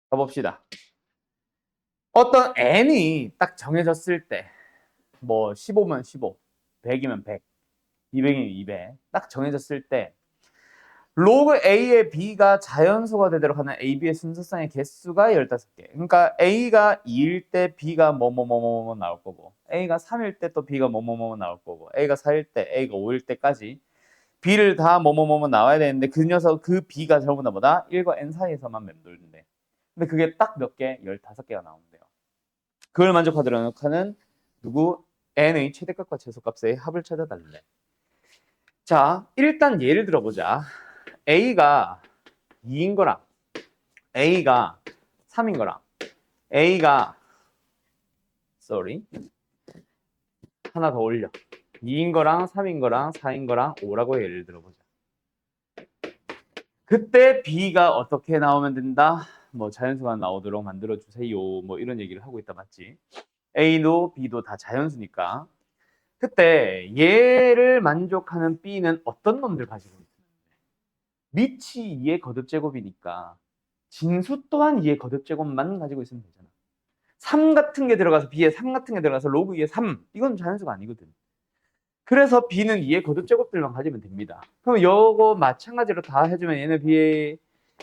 가봅시다. 어떤 n이 딱 정해졌을 때, 뭐 15면 15, 100이면 100, 200이면 200, 딱 정해졌을 때 로그 A의 B가 자연수가 되도록 하는 A, B의 순서상의 개수가 15개. 그러니까 A가 2일 때 B가 뭐뭐뭐뭐 나올 거고, A가 3일 때 또 B가 뭐뭐뭐 나올 거고, A가 4일 때, A가 5일 때까지 B를 다 뭐뭐뭐뭐 나와야 되는데 그 녀석, 그 B가 전부 다 뭐다? 1과 N 사이에서만 맴돌는데. 근데 그게 딱 몇 개? 15개가 나온대요. 그걸 만족하도록 하는 누구? N의 최대값과 최소값의 합을 찾아달래. 자, 일단 예를 들어보자. A가 2인 거랑 A가 3인 거랑 A가 하나 더 올려. 2인 거랑 3인 거랑 4인 거랑 5라고 예를 들어보자. 그때 B가 어떻게 나오면 된다? 뭐 자연수가 나오도록 만들어주세요. 뭐 이런 얘기를 하고 있다 맞지? A도 B도 다 자연수니까. 그때 얘를 만족하는 B는 어떤 놈들 가지고 있어요? 밑이 2의 거듭제곱이니까 진수 또한 2의 거듭제곱만 가지고 있으면 되잖아. 3 같은 게 들어가서 B에 3 같은 게 들어가서 로그 2에 3 이건 자연수가 아니거든. 그래서 B는 2의 거듭제곱들만 가지면 됩니다. 그럼 요거 마찬가지로 다 해주면 얘는 B,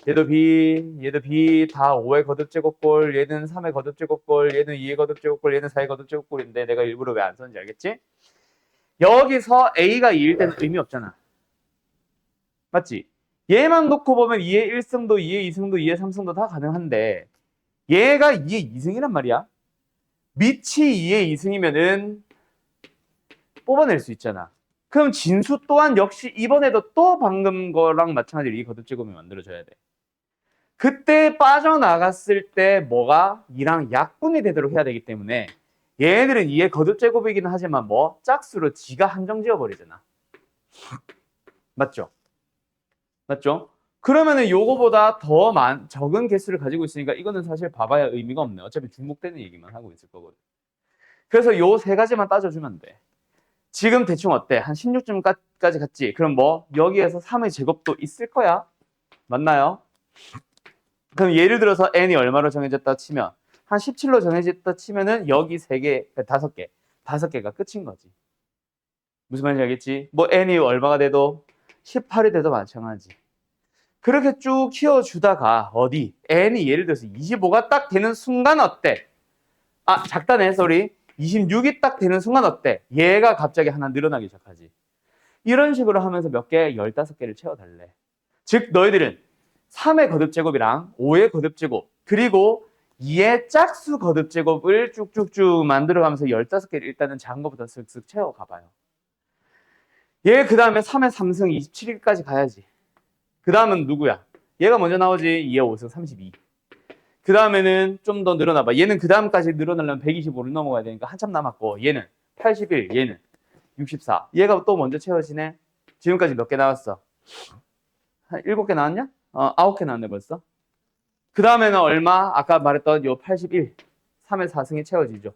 얘도 B, 얘도 B 다 5의 거듭제곱꼴, 얘는 3의 거듭제곱꼴, 얘는 2의 거듭제곱꼴, 얘는 4의 거듭제곱꼴인데 내가 일부러 왜 안 썼는지 알겠지? 여기서 A가 2일 때는 의미 없잖아. 맞지? 얘만 놓고 보면 2의 1승도, 2의 2승도, 2의 3승도 다 가능한데 얘가 2의 2승이란 말이야. 밑이 2의 2승이면은 뽑아낼 수 있잖아. 그럼 진수 또한 역시 이번에도 또 방금 거랑 마찬가지로 이 거듭제곱이 만들어져야 돼. 그때 빠져나갔을 때 뭐가 2랑 약분이 되도록 해야 되기 때문에 얘네들은 2의 거듭제곱이긴 하지만 뭐 짝수로 지가 한정 지어버리잖아. 맞죠? 맞죠? 그러면은 요거보다 더 적은 개수를 가지고 있으니까 이거는 사실 봐봐야 의미가 없네. 어차피 중복되는 얘기만 하고 있을 거거든. 그래서 요 세 가지만 따져주면 돼. 지금 대충 어때? 한 16점까지 갔지? 그럼 뭐 여기에서 3의 제곱도 있을 거야? 맞나요? 그럼 예를 들어서 n이 얼마로 정해졌다 치면 한 17로 정해졌다 치면은 여기 3개, 5개, 5개가 끝인 거지. 무슨 말인지 알겠지? 뭐 n이 얼마가 돼도 18이 돼도 마찬가지. 그렇게 쭉 키워주다가 어디 n이 예를 들어서 25가 딱 되는 순간 어때? 아 작다네 소리. 26이 딱 되는 순간 어때? 얘가 갑자기 하나 늘어나기 시작하지. 이런 식으로 하면서 몇 개? 15개를 채워달래. 즉 너희들은 3의 거듭제곱이랑 5의 거듭제곱 그리고 2의 짝수 거듭제곱을 쭉쭉쭉 만들어가면서 15개를 일단은 작은 것부터 쓱쓱 채워가봐요. 얘 그 다음에 3의 3승 27일까지 가야지. 그 다음은 누구야? 얘가 먼저 나오지. 2의 5승 32. 그 다음에는 좀 더 늘어나봐. 얘는 그 다음까지 늘어나려면 125를 넘어가야 되니까 한참 남았고 얘는 81, 얘는 64. 얘가 또 먼저 채워지네. 지금까지 몇 개 나왔어? 한 7개 나왔냐? 9개 나왔네 벌써. 그 다음에는 얼마? 아까 말했던 요 81, 3의 4승이 채워지죠.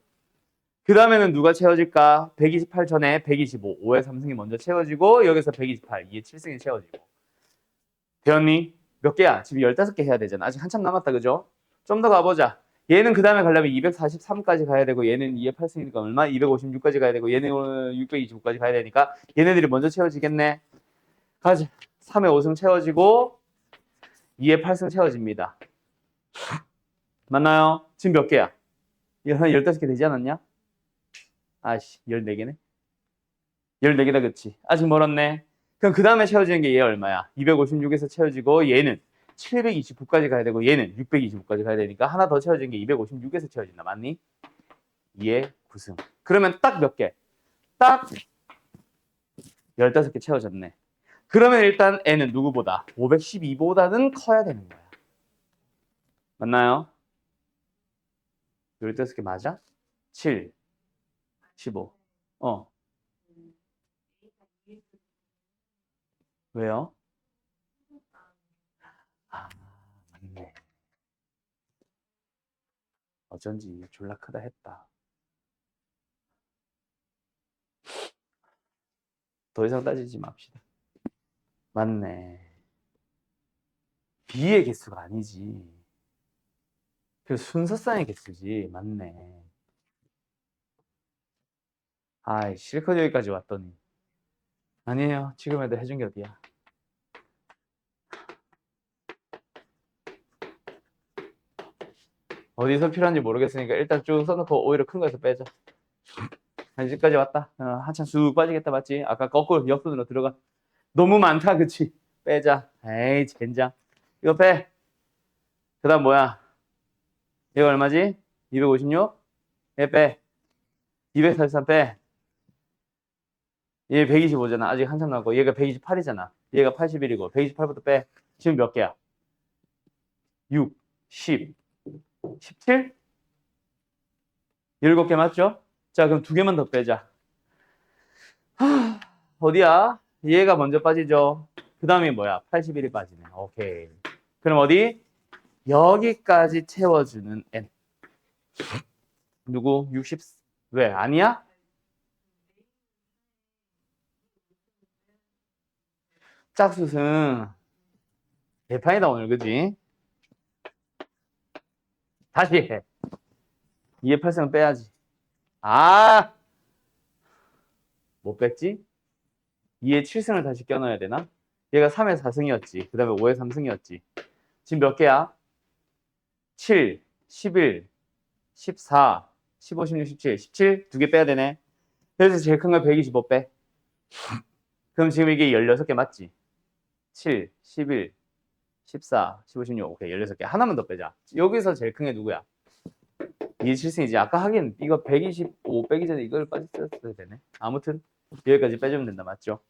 그 다음에는 누가 채워질까? 128 전에 125, 5의 3승이 먼저 채워지고 여기서 128, 2의 7승이 채워지고. 되었니? 몇 개야? 지금 15개 해야 되잖아. 아직 한참 남았다 그죠? 좀 더 가보자. 얘는 그 다음에 가려면 243까지 가야 되고 얘는 2의 8승이니까 얼마? 256까지 가야 되고 얘는 625까지 가야 되니까 얘네들이 먼저 채워지겠네. 가자. 3의 5승 채워지고 2의 8승 채워집니다. 맞나요? 지금 몇 개야? 한 15개 되지 않았냐? 아씨 14개네. 14개다 그치? 아직 멀었네. 그럼 그 다음에 채워지는 게 얘 얼마야? 256에서 채워지고 얘는 729까지 가야 되고 얘는 625까지 가야 되니까 하나 더 채워지는 게 256에서 채워진다. 맞니? 2의 9승. 그러면 딱 몇 개? 딱 15개 채워졌네. 그러면 일단 n은 누구보다? 512보다는 커야 되는 거야. 맞나요? 15개 맞아? 7, 15. 왜요? 아, 맞네. 어쩐지 졸라 크다 했다. 더 이상 따지지 맙시다. 맞네. B의 개수가 아니지. 그 순서상의 개수지. 맞네. 아이, 실컷 여기까지 왔더니. 아니에요. 지금 애들 해준 게 어디야. 어디서 필요한지 모르겠으니까 일단 쭉 써놓고 오히려 큰 거에서 빼자. 여기까지 왔다. 한참 쑥 빠지겠다, 맞지? 아까 거꾸로 옆선으로 들어가. 너무 많다, 그치? 빼자. 에이, 젠장. 이거 빼. 그 다음 뭐야? 이거 얼마지? 256? 얘 빼. 243 빼. 얘 125잖아. 아직 한참 남고. 얘가 128이잖아. 얘가 81이고. 128부터 빼. 지금 몇 개야? 6, 10, 17? 7개 맞죠? 자, 그럼 2개만 더 빼자. 어디야? 얘가 먼저 빠지죠. 그 다음에 뭐야? 81이 빠지네. 오케이. 그럼 어디? 여기까지 채워주는 n. 누구? 60? 왜? 아니야? 짝수승. 대판이다, 오늘, 그지? 다시 해. 2의 8승은 빼야지. 아! 못 뺐지? 2의 7승을 다시 껴넣어야 되나? 얘가 3의 4승이었지. 그 다음에 5의 3승이었지. 지금 몇 개야? 7, 11, 14, 15, 16, 17. 17? 2개 빼야 되네. 그래서 제일 큰 거 125 빼. 그럼 지금 이게 16개 맞지? 7, 11, 14, 15, 16. 오케이, 16개. 하나만 더 빼자. 여기서 제일 큰 게 누구야? 2의 7승이지. 아까 하긴 이거 125 빼기 전에 이걸 빠졌어야 되네. 아무튼 여기까지 빼주면 된다. 맞죠?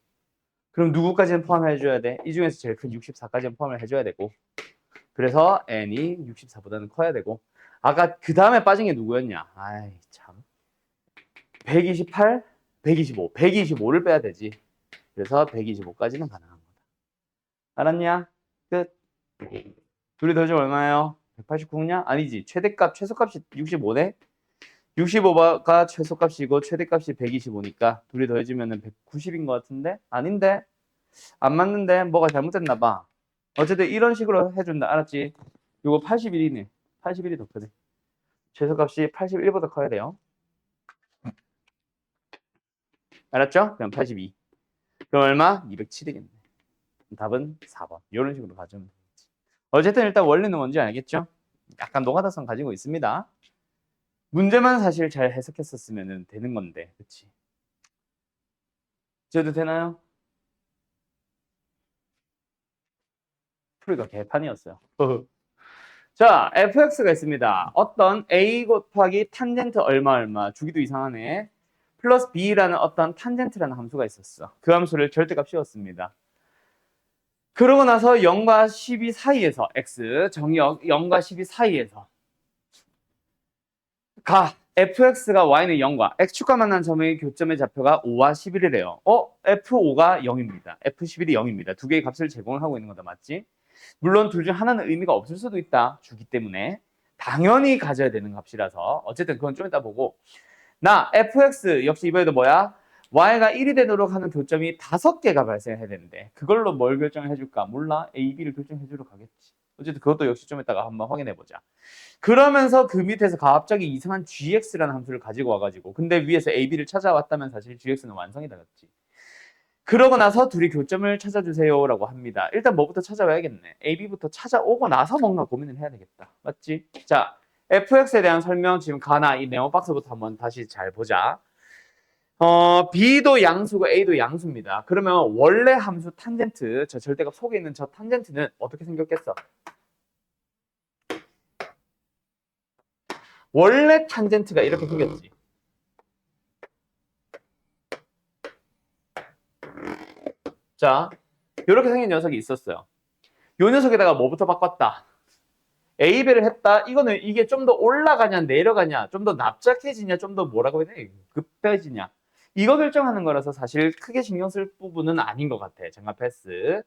그럼 누구까지는 포함해줘야 돼? 이 중에서 제일 큰 64까지는 포함을 해줘야 되고. 그래서 n이 64보다는 커야 되고. 아까 그 다음에 빠진 게 누구였냐? 아이 참. 128, 125. 125를 빼야 되지. 그래서 125까지는 가능한 거다. 알았냐? 끝. 둘이 더해주면 얼마예요? 189냐? 아니지. 최대값, 최소값이 65네? 65가 최소값이고 최대값이 125니까 둘이 더해주면 190인 것 같은데? 아닌데? 안 맞는데? 뭐가 잘못됐나 봐. 어쨌든 이런 식으로 해준다. 알았지? 요거 81이네. 81이 더 크네. 최소값이 81보다 커야 돼요. 알았죠? 그럼 82. 그럼 얼마? 207이겠네. 답은 4번. 이런 식으로 가져오면 되겠지. 어쨌든 일단 원리는 뭔지 알겠죠? 약간 노가다성 가지고 있습니다. 문제만 사실 잘 해석했었으면 되는 건데, 그치? 지어도 되나요? 풀이가 개판이었어요. 자, fx가 있습니다. 어떤 a 곱하기 탄젠트 얼마 얼마 주기도 이상하네. 플러스 b라는 어떤 탄젠트라는 함수가 있었어. 그 함수를 절대값 씌웠습니다. 그러고 나서 0과 12 사이에서 x 정역 0과 12 사이에서 가 fx가 y는 0과 x축과 만난 점의 교점의 좌표가 5와 11이래요. f5가 0입니다. f11이 0입니다. 두 개의 값을 제공을 하고 있는 거다. 맞지? 물론 둘 중 하나는 의미가 없을 수도 있다. 주기 때문에 당연히 가져야 되는 값이라서 어쨌든 그건 좀 이따 보고 나 fx 역시 이번에도 뭐야? y가 1이 되도록 하는 교점이 5개가 발생해야 되는데 그걸로 뭘 결정을 해줄까? 몰라. a, b를 결정해주러 가겠지. 어쨌든 그것도 역시 좀 이따가 한번 확인해보자. 그러면서 그 밑에서 갑자기 이상한 gx라는 함수를 가지고 와가지고 근데 위에서 a, b를 찾아왔다면 사실 gx는 완성이 되겠지. 그러고 나서 둘이 교점을 찾아주세요 라고 합니다. 일단 뭐부터 찾아와야겠네. a, b부터 찾아오고 나서 뭔가 고민을 해야 되겠다. 맞지? 자, fx에 대한 설명 지금 가나 이 네모 박스부터 한번 다시 잘 보자. b도 양수고 a도 양수입니다. 그러면 원래 함수 탄젠트, 저 절대값 속에 있는 저 탄젠트는 어떻게 생겼겠어? 원래 탄젠트가 이렇게 생겼지. 자, 이렇게 생긴 녀석이 있었어요. 이 녀석에다가 뭐부터 바꿨다? A배를 했다. 이거는 이게 좀 더 올라가냐 내려가냐 좀 더 납작해지냐 좀 더 뭐라고 해야 돼? 급해지냐 이거 결정하는 거라서 사실 크게 신경 쓸 부분은 아닌 것 같아. 정답 패스.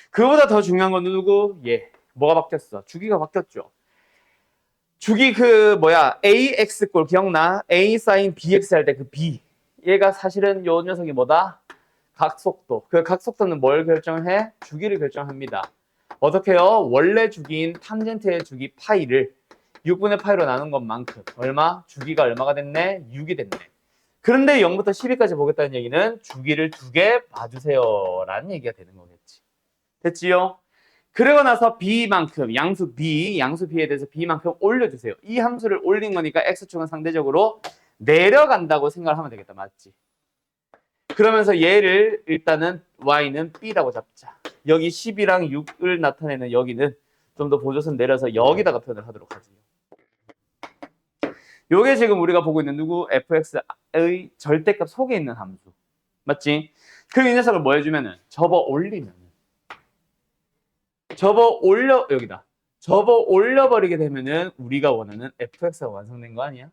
그보다 더 중요한 건 누구? 얘. 뭐가 바뀌었어? 주기가 바뀌었죠. 주기 그 뭐야 AX 꼴 기억나? A 사인 BX 할 때 그 B 얘가 사실은 요 녀석이 뭐다? 각속도. 그 각속도는 뭘 결정해? 주기를 결정합니다. 어떻게 해요? 원래 주기인 탄젠트의 주기 파이를 6분의 파이로 나눈 것만큼 얼마? 주기가 얼마가 됐네? 6이 됐네. 그런데 0부터 12까지 보겠다는 얘기는 주기를 2개 봐주세요 라는 얘기가 되는 거겠지. 됐지요? 그러고 나서 b만큼 양수 b에 대해서 b만큼 올려주세요. 이 함수를 올린 거니까 x축은 상대적으로 내려간다고 생각을 하면 되겠다. 맞지? 그러면서 얘를 일단은 y는 b라고 잡자. 여기 10이랑 6을 나타내는 여기는 좀 더 보조선 내려서 여기다가 표현을 하도록 하지. 요게 지금 우리가 보고 있는 누구? fx의 절대값 속에 있는 함수. 맞지? 그럼 이 녀석을 뭐 해주면은 접어 올리면은 여기다. 접어 올려버리게 되면은 우리가 원하는 fx가 완성된 거 아니야?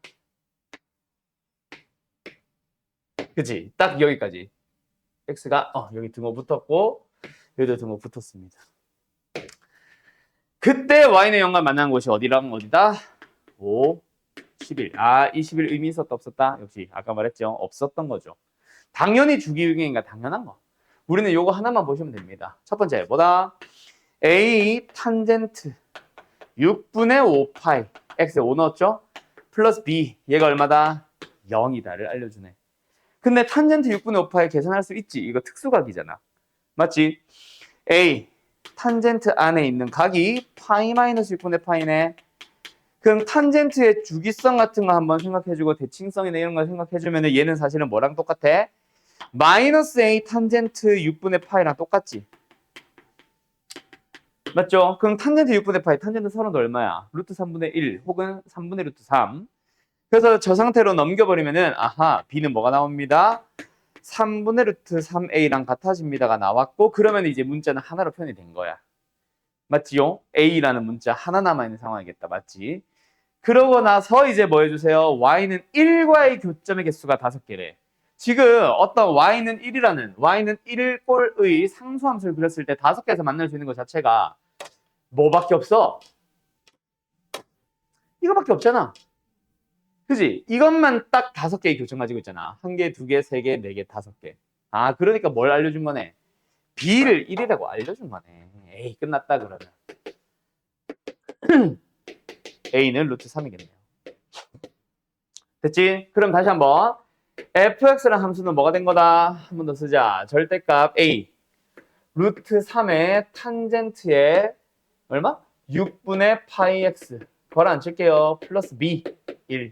그치? 딱 여기까지. x가 여기 등호 붙었고 여기도 등호 붙었습니다. 그때 y는 0과 만나는 곳이 어디랑 어디다? 5, 11. 이 11 의미 있었다 없었다? 역시 아까 말했죠. 없었던 거죠. 당연히 주기율이니까 당연한 거. 우리는 요거 하나만 보시면 됩니다. 첫 번째 뭐다? a 탄젠트 6분의 5파이 x에 5 넣었죠? 플러스 b 얘가 얼마다? 0이다를 알려주네. 근데 탄젠트 6분의 5파이 계산할 수 있지. 이거 특수각이잖아. 맞지? a 탄젠트 안에 있는 각이 파이 마이너스 6분의 파이네. 그럼 탄젠트의 주기성 같은 거 한번 생각해주고 대칭성이나 이런 거 생각해주면 얘는 사실은 뭐랑 똑같아? 마이너스 a 탄젠트 6분의 파이랑 똑같지. 맞죠? 그럼 탄젠트 6분의 파이, 탄젠트 서른도 얼마야? 루트 3분의 1 혹은 3분의 루트 3. 그래서 저 상태로 넘겨버리면은 b는 뭐가 나옵니다? 3분의 루트 3a랑 같아집니다가 나왔고 그러면 이제 문자는 하나로 표현이 된 거야. 맞지요? a라는 문자 하나 남아있는 상황이겠다. 맞지? 그러고 나서 이제 뭐 해주세요? y는 1과의 교점의 개수가 5개래. 지금 어떤 y는 1이라는 y는 1꼴의 상수함수를 그렸을 때 5개에서 만날 수 있는 것 자체가 뭐밖에 없어? 이거밖에 없잖아. 그지? 이것만 딱 5개의 교점 가지고 있잖아. 1개, 2개, 3개, 4개, 5개. 그러니까 뭘 알려준 거네? b를 1이라고 알려준 거네. 에이, 끝났다 그러면. a는 루트 3이겠네요. 됐지? 그럼 다시 한번 fx라는 함수는 뭐가 된 거다? 한 번 더 쓰자. 절대값 a 루트 3의 탄젠트에 얼마? 6분의 파이 x 걸 안 칠게요. 플러스 b 1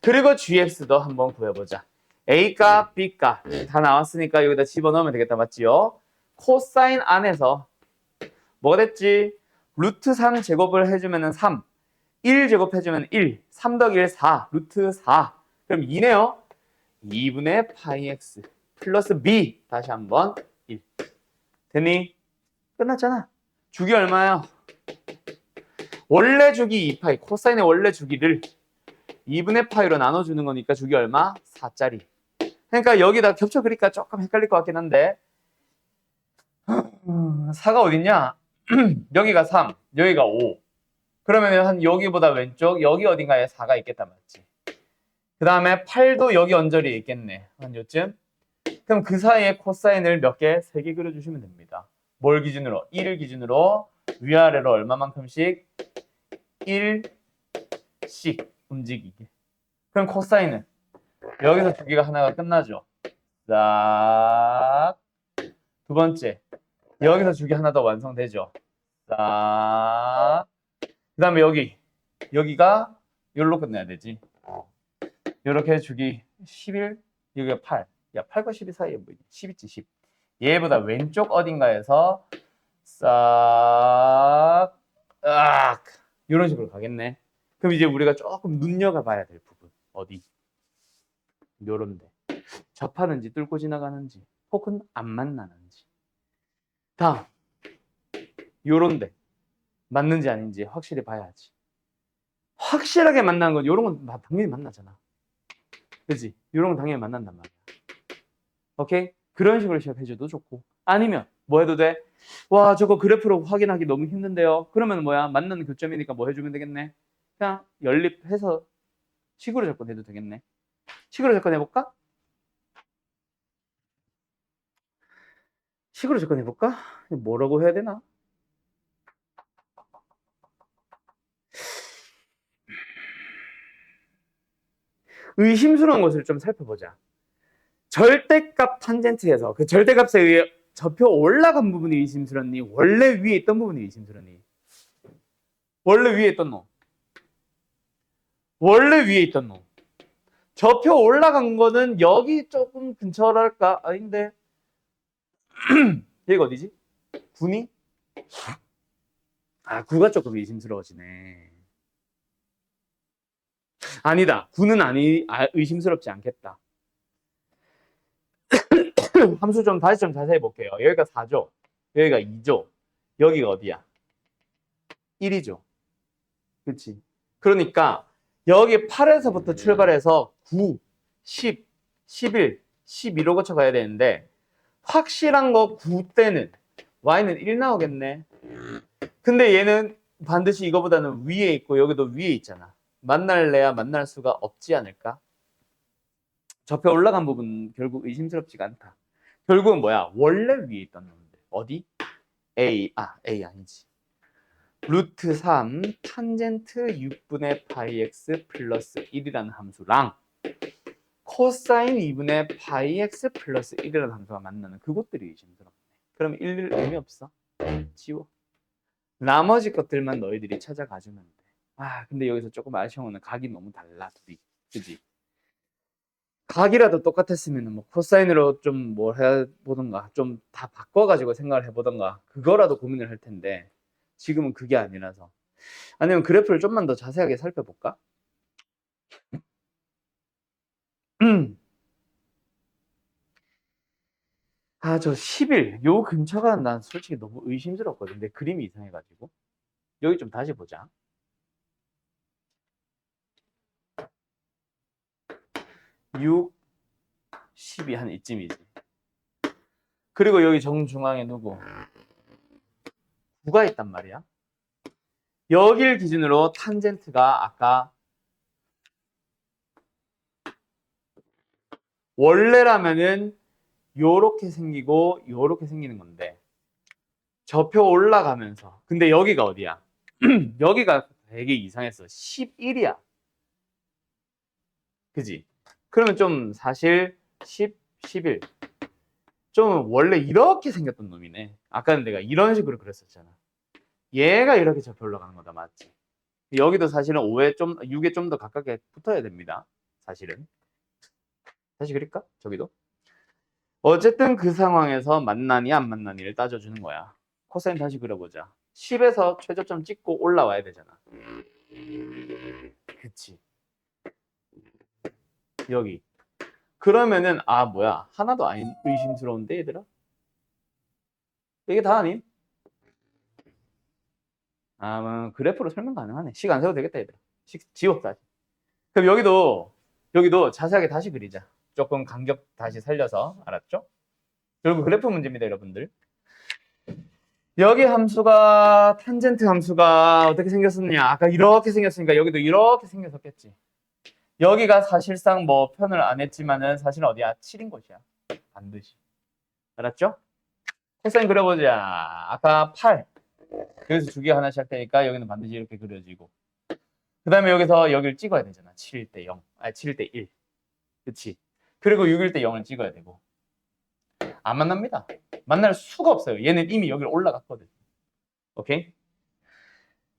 그리고 gx도 한번 구해보자. a값, b값 다 나왔으니까 여기다 집어넣으면 되겠다. 맞지요? 코사인 안에서 뭐가 됐지? 루트 3 제곱을 해주면 3 1 제곱해주면 1 3 더하기 1 4 루트 4 그럼 2네요. 2분의 파이 x 플러스 b 다시 한번 1 됐니? 끝났잖아. 주기 얼마야? 원래 주기 2파이 코사인의 원래 주기를 2분의 파이로 나눠주는 거니까 주기 얼마? 4짜리. 그러니까 여기다 겹쳐 그리니까 조금 헷갈릴 것 같긴 한데 4가 어딨냐? 여기가 3, 여기가 5. 그러면 한 여기보다 왼쪽 여기 어딘가에 4가 있겠다 맞지? 그 다음에 8도 여기 언저리에 있겠네. 한 요쯤. 그럼 그 사이에 코사인을 몇 개? 3개 그려주시면 됩니다. 뭘 기준으로? 1을 기준으로 위아래로 얼마만큼씩? 1씩 움직이게. 그럼 코사인은 여기서 주기가 하나가 끝나죠. 싹. 두 번째. 여기서 주기 하나 더 완성되죠. 싹. 그 다음에 여기가 여기로 끝내야 되지. 이렇게 주기 11, 여기가 8. 야, 8과 12 사이에 뭐 10있지, 10. 얘보다 왼쪽 어딘가에서 싹, 이런 식으로 가겠네. 그럼 이제 우리가 조금 눈여겨봐야 될 부분. 어디? 요런데. 접하는지 뚫고 지나가는지 혹은 안 만나는지. 다음. 요런데. 맞는지 아닌지 확실히 봐야지. 확실하게 만나는 건 요런 건 당연히 만나잖아. 그치? 요런 건 당연히 만난단 말이야. 오케이? 그런 식으로 시작해줘도 좋고. 아니면 뭐 해도 돼? 와, 저거 그래프로 확인하기 너무 힘든데요. 그러면 뭐야? 만나는 교점이니까 뭐 해주면 되겠네? 그냥 연립해서 식으로 접근해도 되겠네. 식으로 접근해볼까? 식으로 접근해볼까? 뭐라고 해야 되나? 의심스러운 것을 좀 살펴보자. 절대값 탄젠트에서 그 절대값에 의해 접혀 올라간 부분이 의심스럽니? 원래 위에 있던 부분이 의심스럽니? 원래 위에 있던 놈. 원래 위에 있던 놈. 접혀 올라간 거는 여기 조금 근처랄까? 아닌데. 여기가 어디지? 9니? 아, 9가 조금 의심스러워지네. 아니다. 9는 의심스럽지 않겠다. 함수 좀 다시 좀 자세히 볼게요. 여기가 4죠. 여기가 2죠. 여기가 어디야? 1이죠. 그렇지. 그러니까 여기 8에서부터 출발해서 9, 10, 11, 12로 거쳐가야 되는데 확실한 거 9 때는 y는 1 나오겠네. 근데 얘는 반드시 이거보다는 위에 있고 여기도 위에 있잖아. 만날래야 만날 수가 없지 않을까? 접해 올라간 부분 결국 의심스럽지가 않다. 결국은 뭐야? 원래 위에 있던 놈들. 어디? A 아니지. 루트 3 탄젠트 6분의 파이 x 플러스 1이라는 함수랑 코사인 2분의 파이 x 플러스 1이라는 함수가 만나는 그것들이 의심스럽네. 그럼 1 의미 없어. 지워. 나머지 것들만 너희들이 찾아가주면 돼. 아, 근데 여기서 조금 아쉬운 거는 각이 너무 달라, 둘이. 그지? 각이라도 똑같았으면 뭐 코사인으로 좀 뭘 해보던가 좀 다 바꿔가지고 생각을 해보던가 그거라도 고민을 할 텐데 지금은 그게 아니라서. 아니면 그래프를 좀만 더 자세하게 살펴볼까? 아, 저 10일 요 근처가 난 솔직히 너무 의심스럽거든. 내 그림이 이상해가지고. 여기 좀 다시 보자. 6, 10이 한 이쯤이지. 그리고 여기 정중앙에 누구? 9가 있단 말이야. 여길 기준으로 탄젠트가 아까 원래라면은 요렇게 생기고 요렇게 생기는 건데 접혀 올라가면서 근데 여기가 어디야? 여기가 되게 이상했어. 11이야. 그지? 그러면 좀 사실 10, 11 좀 원래 이렇게 생겼던 놈이네. 아까는 내가 이런 식으로 그렸었잖아. 얘가 이렇게 접혀 올라가는 거다. 맞지? 여기도 사실은 5에 좀 6에 좀 더 가깝게 붙어야 됩니다. 사실은. 다시 그릴까? 저기도. 어쨌든 그 상황에서 만나니 안 만나니를 따져주는 거야. 코사인 다시 그려보자. 10에서 최저점 찍고 올라와야 되잖아. 그치. 여기. 그러면은 아 뭐야 하나도 아닌 의심스러운데 얘들아? 이게 다 아님? 아 뭐, 그래프로 설명 가능하네. 식 안 세워도 되겠다 얘들아. 식 지워 다시. 그럼 여기도 자세하게 다시 그리자. 조금 간격 다시 살려서. 알았죠? 결국 그래프 문제입니다 여러분들. 여기 함수가 탄젠트 함수가 어떻게 생겼었냐? 아까 이렇게 생겼으니까 여기도 이렇게 생겼었겠지. 여기가 사실상 뭐 표현을 안 했지만은 사실은 어디야? 7인 곳이야. 반드시. 알았죠? 코사인 그려보자. 아까 8. 여기서 두 개 하나씩 할 테니까 여기는 반드시 이렇게 그려지고. 그 다음에 여기서 여기를 찍어야 되잖아. 7일 때 0. 아니 7일 때 1. 그치? 그리고 6일 때 0을 찍어야 되고. 안 만납니다. 만날 수가 없어요. 얘는 이미 여기로 올라갔거든. 오케이?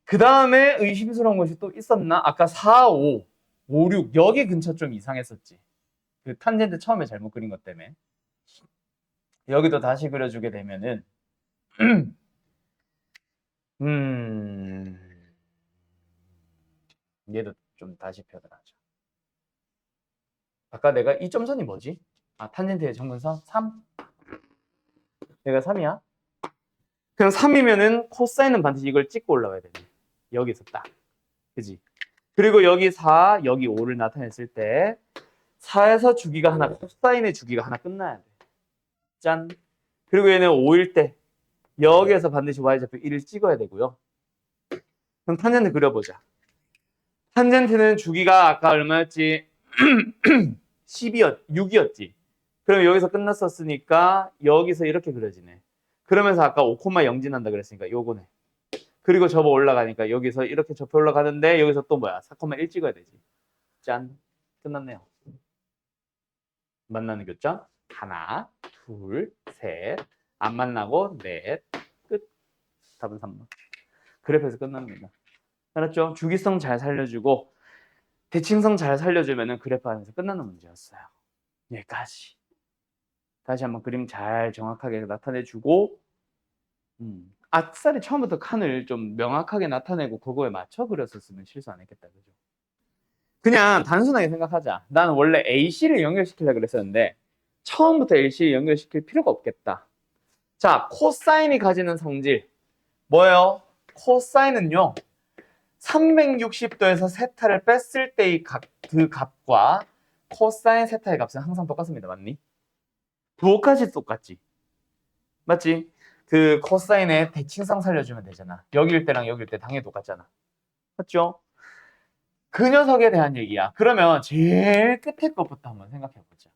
그 다음에 의심스러운 것이 또 있었나? 아까 4, 5, 5, 6 여기 근처 좀 이상했었지. 그 탄젠트 처음에 잘못 그린 것 때문에. 여기도 다시 그려주게 되면은 얘도 좀 다시 표현하자. 아까 내가 이 점선이 뭐지? 아 탄젠트의 정근선 3? 얘가 3이야? 그냥 3이면은 코사인은 반드시 이걸 찍고 올라가야 되네. 여기서 딱. 그지? 그리고 여기 4, 여기 5를 나타냈을 때 4에서 주기가 하나, 코사인의 주기가 하나 끝나야 돼. 짠. 그리고 얘는 5일 때 여기에서 반드시 y좌표 1을 찍어야 되고요. 그럼 탄젠트 그려보자. 탄젠트는 주기가 아까 얼마였지? 6이었지. 그럼 여기서 끝났었으니까 여기서 이렇게 그려지네. 그러면서 아까 5,0 지난다 그랬으니까 요거네. 그리고 접어 올라가니까 여기서 이렇게 접혀 올라가는데 여기서 또 뭐야? 4,1 찍어야 되지. 짠. 끝났네요. 만나는 교점 하나, 둘, 셋. 안 만나고 넷. 끝. 답은 3번. 그래프에서 끝납니다. 알았죠? 주기성 잘 살려주고 대칭성 잘 살려주면은 그래프 안에서 끝나는 문제였어요. 여기까지. 다시 한번 그림 잘 정확하게 나타내주고 아싸리 처음부터 칸을 좀 명확하게 나타내고 그거에 맞춰 그렸었으면 실수 안 했겠다. 그죠? 그냥 단순하게 생각하자. 나는 원래 AC를 연결시키려고 그랬었는데 처음부터 AC를 연결시킬 필요가 없겠다. 자, 코사인이 가지는 성질 뭐예요? 코사인은요 360도에서 세타를 뺐을 때의 그 값과 코사인 세타의 값은 항상 똑같습니다. 맞니? 부호까지 똑같지. 맞지? 그 코사인의 대칭성 살려주면 되잖아. 여기일 때랑 여기일 때 당연히 똑같잖아. 맞죠? 그 녀석에 대한 얘기야. 그러면 제일 끝에 것부터 한번 생각해보자.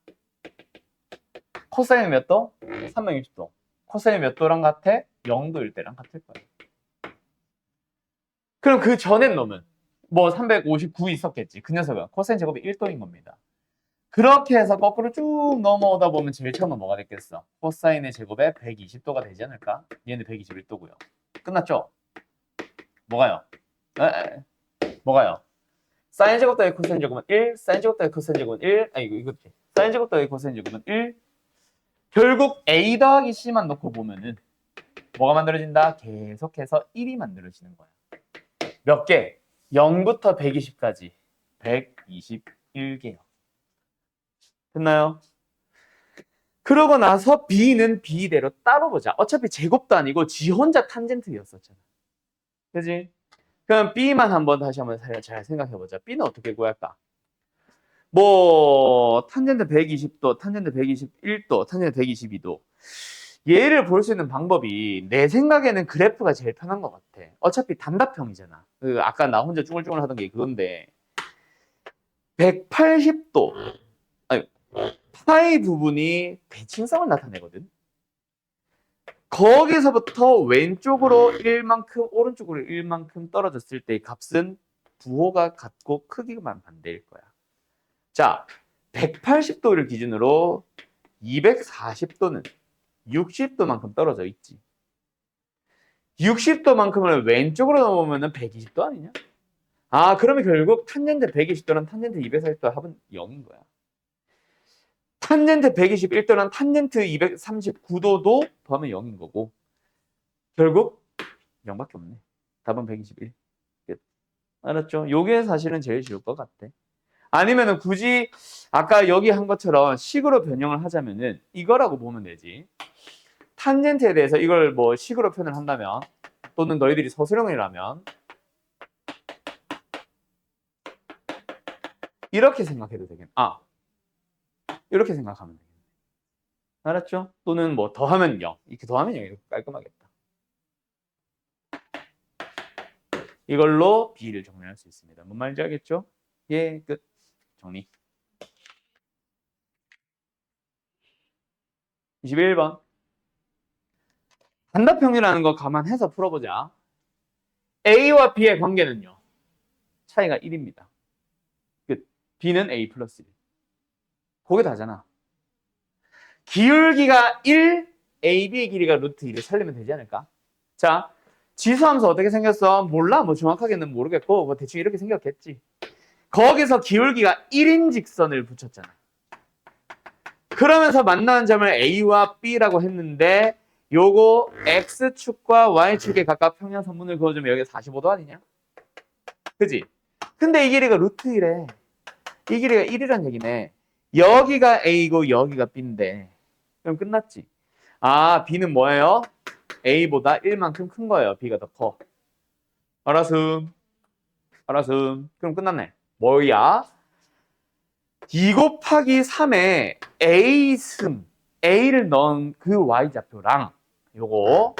코사인이 몇 도? 360도. 코사인이 몇 도랑 같아? 0도일 때랑 같을 거야. 그럼 그 전에 놈은 뭐 359 있었겠지. 그 녀석은 코사인 제곱이 1도인 겁니다. 그렇게 해서 거꾸로 쭉 넘어오다 보면 제일 처음은 뭐가 됐겠어? 코사인의 제곱에 120도가 되지 않을까? 얘는 121도고요. 끝났죠? 뭐가요? 뭐가요? 사인 제곱 더하기 코사인 제곱은 1, 사인 제곱 더하기 코사인 제곱은 1, 이거지. 사인 제곱 더하기 코사인 제곱은 1. 결국 A 더하기 C만 놓고 보면은 뭐가 만들어진다? 계속해서 1이 만들어지는 거야. 몇 개? 0부터 120까지 121개요. 됐나요? 그러고 나서 B는 B대로 따로 보자. 어차피 제곱도 아니고 지 혼자 탄젠트였었잖아. 그지? 그럼 B만 다시 한번 잘 생각해보자. B는 어떻게 구할까? 뭐 탄젠트 120도, 탄젠트 121도, 탄젠트 122도. 얘를 볼 수 있는 방법이 내 생각에는 그래프가 제일 편한 것 같아. 어차피 단답형이잖아. 아까 나 혼자 쭈글쭈글 하던 게 그건데 180도 파이 부분이 대칭성을 나타내거든. 거기서부터 왼쪽으로 1만큼 오른쪽으로 1만큼 떨어졌을 때의 값은 부호가 같고 크기만 반대일 거야. 자, 180도를 기준으로 240도는 60도만큼 떨어져 있지. 60도만큼을 왼쪽으로 넘으면 120도 아니냐? 아, 그러면 결국 탄젠트 120도랑 탄젠트 240도 합은 0인 거야. 탄젠트 121도랑 탄젠트 239도도 더하면 0인 거고 결국 0밖에 없네. 답은 121. 끝. 알았죠? 요게 사실은 제일 쉬울 것 같아. 아니면은 굳이 아까 여기 한 것처럼 식으로 변형을 하자면은 이거라고 보면 되지. 탄젠트에 대해서 이걸 뭐 식으로 표현을 한다면 또는 너희들이 서술형이라면 이렇게 생각해도 되겠네. 이렇게 생각하면 되겠네. 알았죠? 또는 뭐 더하면 0. 이렇게 더하면 0 이렇게 깔끔하겠다. 이걸로 B를 정리할 수 있습니다. 뭔 말인지 알겠죠? 예, 끝. 정리. 21번. 단답형이라는 거 감안해서 풀어보자. A와 B의 관계는요. 차이가 1입니다. 끝. B는 A 플러스 1. 그게 다잖아. 기울기가 1, AB의 길이가 루트 2를 살리면 되지 않을까? 자, 지수함수 어떻게 생겼어? 몰라. 뭐 정확하게는 모르겠고 뭐 대충 이렇게 생겼겠지. 거기서 기울기가 1인 직선을 붙였잖아. 그러면서 만나는 점을 A와 B라고 했는데 요거 X축과 Y축에 각각 평행선분을 그어주면 여기 45도 아니냐? 그지? 근데 이 길이가 루트 1에 이 길이가 1이란 얘기네. 여기가 A고 여기가 B인데 그럼 끝났지. B는 뭐예요? A보다 1만큼 큰 거예요. B가 더 커. 알았음. 그럼 끝났네. 뭐야? 2 곱하기 3에 A를 넣은 그 Y좌표랑 요거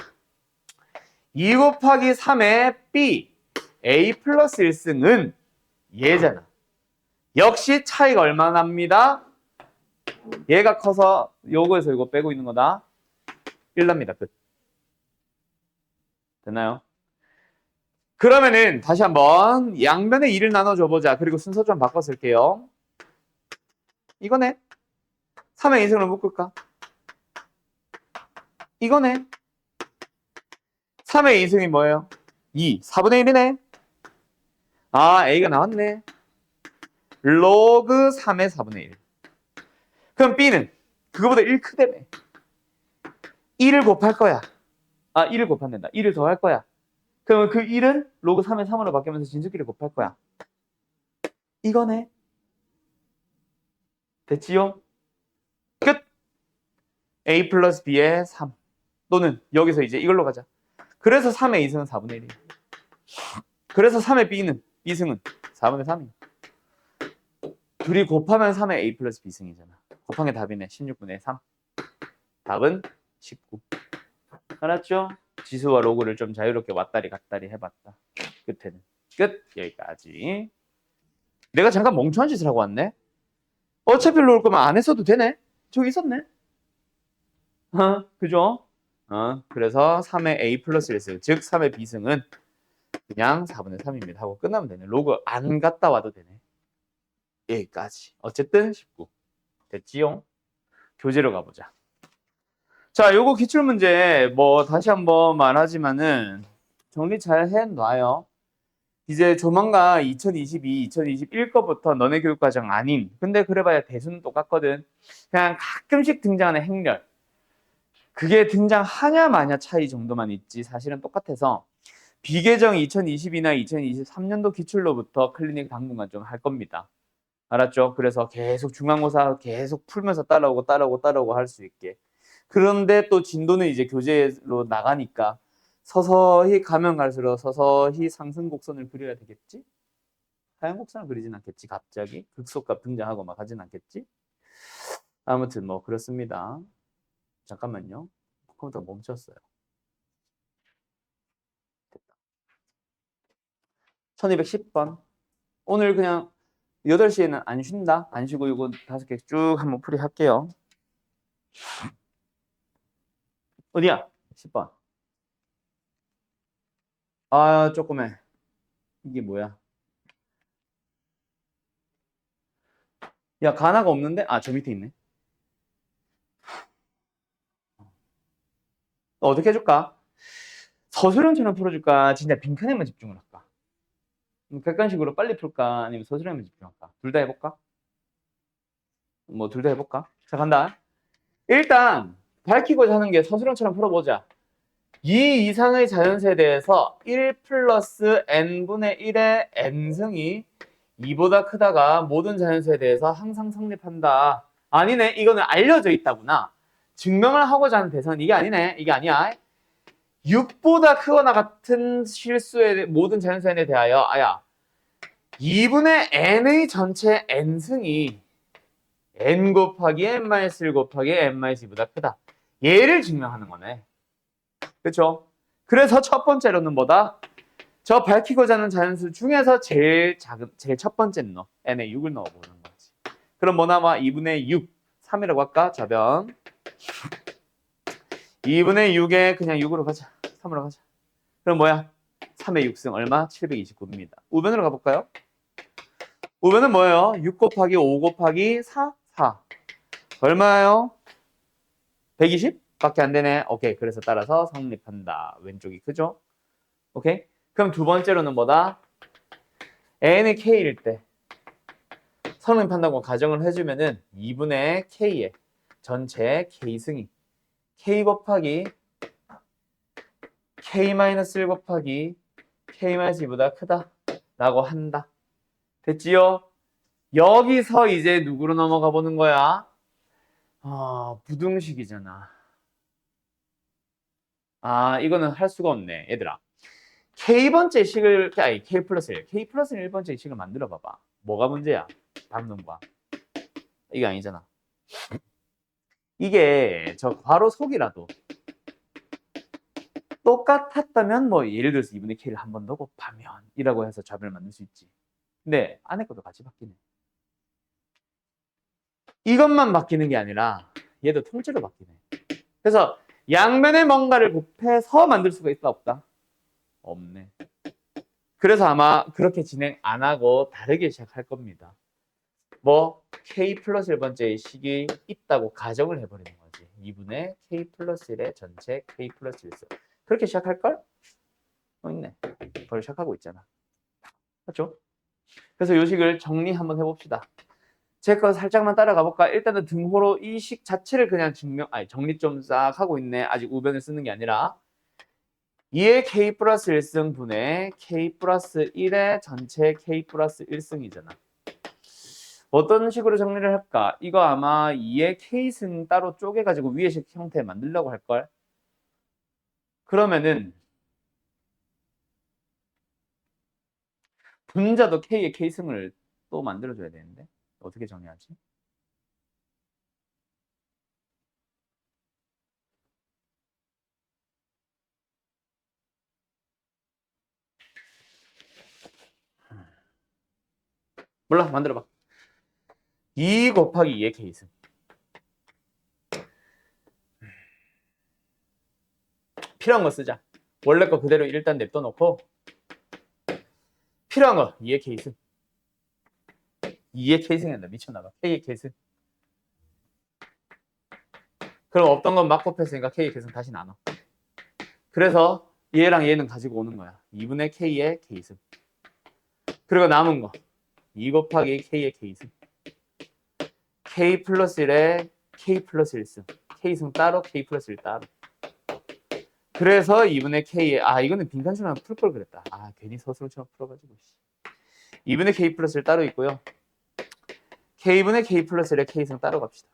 2 곱하기 3에 B, A 플러스 1승은 얘잖아. 역시 차이가 얼마나 납니다? 얘가 커서 요거에서 요거 빼고 있는 거다. 1 납니다. 끝. 됐나요? 그러면은 다시 한번 양변에 2를 나눠줘 보자. 그리고 순서 좀 바꿔 쓸게요. 이거네. 3의 2승을 묶을까? 이거네. 3의 2승이 뭐예요? 2. 4분의 1이네. 아, A가 나왔네. 로그 3의 4분의 1. 그럼 B는 그거보다 1 크다며. 1을 곱할 거야. 아, 1을 곱한다. 1을 더할 거야. 그러면 그 1은 로그 3의 3으로 바뀌면서 진수끼리 곱할 거야. 이거네. 됐지요? 끝! A 플러스 B의 3. 또는 여기서 이제 이걸로 가자. 그래서 3의 2승은 4분의 1이야. 그래서 3의 B는 2승은 4분의 3이야. 둘이 곱하면 3의 A 플러스 B승이잖아. 곱한 게 답이네. 16분의 3. 답은 19. 알았죠? 지수와 로그를 좀 자유롭게 왔다리 갔다리 해봤다. 끝에는. 끝! 여기까지. 내가 잠깐 멍청한 짓을 하고 왔네? 어차피 일로 올 거면 안 했어도 되네? 저기 있었네? 그죠? 그래서 3의 A 플러스 1승, 즉 3의 B승은 그냥 4분의 3입니다. 하고 끝나면 되네. 로그 안 갔다 와도 되네. 여기까지. 어쨌든 19. 됐지요? 교재로 가보자. 자, 요거 기출문제 뭐 다시 한번 말하지만은 정리 잘 해놔요. 이제 조만간 2022, 2021 거부터 너네 교육과정 아닌, 근데 그래봐야 대수는 똑같거든. 그냥 가끔씩 등장하는 행렬. 그게 등장하냐 마냐 차이 정도만 있지 사실은 똑같아서 비계정 2022나 2023년도 기출로부터 클리닉 당분간 좀 할 겁니다. 알았죠? 그래서 계속 중간고사 계속 풀면서 따라오고 할 수 있게. 그런데 또 진도는 이제 교재로 나가니까 서서히 가면 갈수록 서서히 상승 곡선을 그려야 되겠지? 하향 곡선을 그리진 않겠지, 갑자기. 극소값 등장하고 막 하진 않겠지? 아무튼 뭐 그렇습니다. 잠깐만요. 컴퓨터가 멈췄어요. 됐다. 1210번. 오늘 그냥 8시에는 안 쉰다. 안 쉬고 이거 5개 쭉 한번 풀이 할게요. 어디야? 10번. 아, 조금해. 이게 뭐야? 야, 가나가 없는데? 아, 저 밑에 있네. 어떻게 해줄까? 서술형처럼 풀어줄까? 진짜 빈칸에만 집중을 할까? 객관식으로 빨리 풀까? 아니면 서술형에만 집중할까? 둘 다 해볼까? 뭐 둘 다 해볼까? 자, 간다. 일단 밝히고자 하는 게 서술형처럼 풀어보자. 이 이상의 자연세대에서 1 플러스 n분의 1의 n승이 2보다 크다가 모든 자연세대에서 항상 성립한다. 아니네. 이거는 알려져 있다구나. 증명을 하고자 하는 대상은 이게 아니네. 이게 아니야. 6보다 크거나 같은 실수의 모든 자연수에 대하여 2분의 n의 전체 n승이 n 곱하기 n-1 곱하기 n-2보다 크다. 얘를 증명하는 거네. 그렇죠? 그래서 첫 번째로는 뭐다? 저 밝히고자 하는 자연수 중에서 제일 첫 번째는 n에 6을 넣어보는 거지. 그럼 뭐 남아? 2분의 6. 3이라고 할까? 좌변. 2분의 6에 그냥 6으로 가자. 3으로 가자. 그럼 뭐야? 3의 6승 얼마? 729입니다. 우변으로 가볼까요? 우변은 뭐예요? 6 곱하기 5 곱하기 4? 4. 얼마예요? 120? 밖에 안 되네. 오케이. 그래서 따라서 성립한다. 왼쪽이 크죠? 오케이. 그럼 두 번째로는 뭐다? n이 k일 때 성립한다고 가정을 해주면은 2분의 k의 전체 k승이 k 곱하기 k-1 곱하기 k-2보다 크다 라고 한다. 됐지요? 여기서 이제 누구로 넘어가 보는 거야? 부등식이잖아. 이거는 할 수가 없네. 얘들아. K번째 식을, K 플러스 1. K 플러스 1번째 식을 만들어 봐봐. 뭐가 문제야? 담론과. 이게 아니잖아. 이게 저 괄호 속이라도 똑같았다면 뭐 예를 들어서 2분의 K를 한 번 더 곱하면 이라고 해서 좌변을 만들 수 있지. 근데 안에 것도 같이 바뀌네. 이것만 바뀌는 게 아니라 얘도 통째로 바뀌네. 그래서 양면에 뭔가를 곱해서 만들 수가 있다 없다? 없네. 그래서 아마 그렇게 진행 안 하고 다르게 시작할 겁니다. 뭐 k 플러스 1번째의 식이 있다고 가정을 해버리는 거지. 2분의 k 플러스 1의 전체 k 플러스 1승. 그렇게 시작할걸? 있네. 바로 시작하고 있잖아. 맞죠? 그래서 이 식을 정리 한번 해봅시다. 제 거 살짝만 따라가 볼까? 일단은 등호로 이 식 자체를 그냥 정리 좀 싹 하고 있네. 아직 우변을 쓰는 게 아니라 2의 k 플러스 1승분의 k 플러스 1의 전체 k 플러스 1승이잖아. 어떤 식으로 정리를 할까? 이거 아마 2의 k승 따로 쪼개가지고 위의식 형태 만들려고 할걸? 그러면은 분자도 k의 k승을 또 만들어줘야 되는데 어떻게 정리하지? 몰라, 만들어봐. 2 곱하기 2의 k승. 필요한 거 쓰자. 원래 거 그대로 일단 냅둬놓고 필요한 거 2의 k승. 2의 k승이 한다. 미쳐나가. k의 k승. 그럼 없던 건 막 곱했으니까 k의 k승 다시 나눠. 그래서 얘랑 얘는 가지고 오는 거야. 2분의 k의 k승. 그리고 남은 거 2 곱하기 k의 k승. k 플러스 1에 k 플러스 1승. k승 따로 k 플러스 1 따로. 그래서 2분의 k에 이거는 빈칸처럼 풀 걸 그랬다. 괜히 서술처럼 풀어가지고 2분의 k 플러스 1 따로 있고요. k분의 k 플러스 1의 k승 따로 갑시다.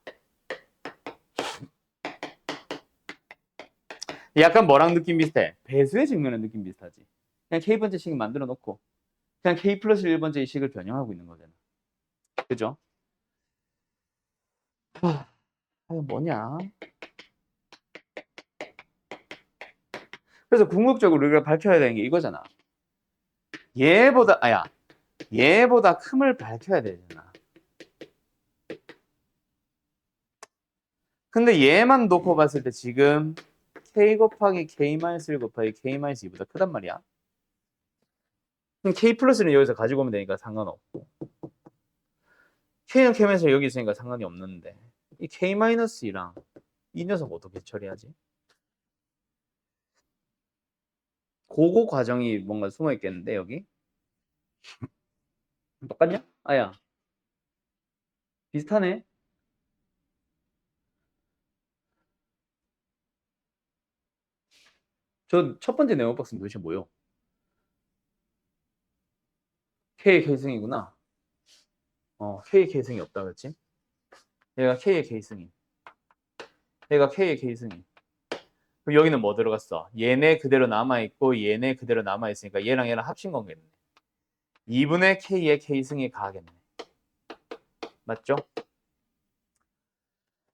약간 뭐랑 느낌 비슷해? 배수의 증명의 느낌 비슷하지. 그냥 k번째 식 만들어 놓고 그냥 k 플러스 1번째 이 식을 변형하고 있는 거잖아. 그죠? 이거 뭐냐? 그래서 궁극적으로 우리가 밝혀야 되는 게 이거잖아. 얘보다 큼을 밝혀야 되잖아. 근데 얘만 놓고 봤을 때 지금 k 곱하기 k-1 곱하기 k-2보다 크단 말이야. 그럼 k 플러스는 여기서 가지고 오면 되니까 상관없고 k는 k에서 여기 있으니까 상관이 없는데 이 k-2랑 이 녀석 어떻게 처리하지? 그거 과정이 뭔가 숨어 있겠는데 여기? 똑같냐? 비슷하네. 저 첫 번째 네모 박스는 도대체 뭐요? K의 K승이구나. K의 K승이 없다 그랬지? 얘가 K의 K승이. 얘가 K의 K승이. 그럼 여기는 뭐 들어갔어? 얘네 그대로 남아있고 얘네 그대로 남아있으니까 얘랑 얘랑 합친 거겠네. 2분의 K의 K승이 가겠네. 맞죠?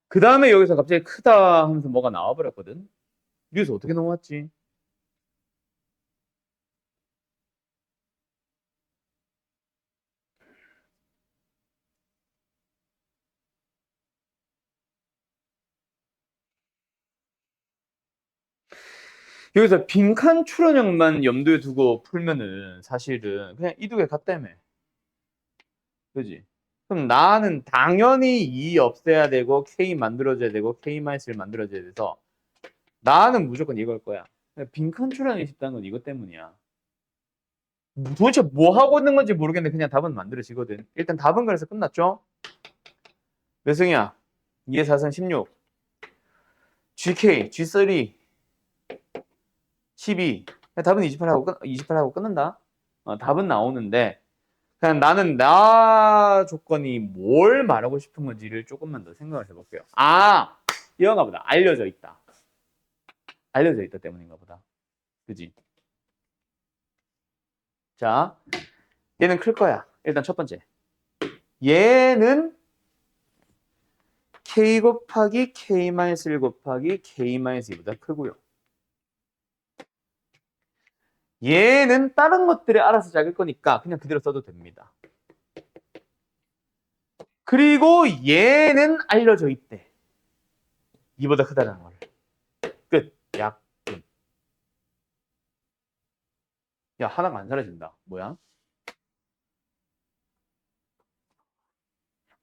그 다음에 여기서 갑자기 크다 하면서 뭐가 나와버렸거든? 여기서 어떻게 넘어왔지? 여기서 빈칸 출현형만 염두에 두고 풀면은 사실은 그냥 이 두 개 같다며. 그지? 그럼 나는 당연히 2 없애야 되고 K 만들어줘야 되고 K-1 만들어줘야 돼서 나는 무조건 이걸 거야. 빈칸 출현이 쉽다는 건 이것 때문이야. 도대체 뭐 하고 있는 건지 모르겠는데 그냥 답은 만들어지거든. 일단 답은 그래서 끝났죠? 몇 승이야? 2의 4승 16. GK, G3, 12. 답은 28하고 끊는다. 답은 나오는데 그냥 나는 나 조건이 뭘 말하고 싶은 건지를 조금만 더 생각을 해볼게요. 이건가 보다. 알려져 있다. 알려져 있다 때문인가 보다. 그지? 자, 얘는 클 거야. 일단 첫 번째. 얘는 k 곱하기 k-1 곱하기 k-2보다 크고요. 얘는 다른 것들이 알아서 작을 거니까 그냥 그대로 써도 됩니다. 그리고 얘는 알려져 있대. 이보다 크다는 걸. 끝. 약분. 야, 하나가 안 사라진다. 뭐야?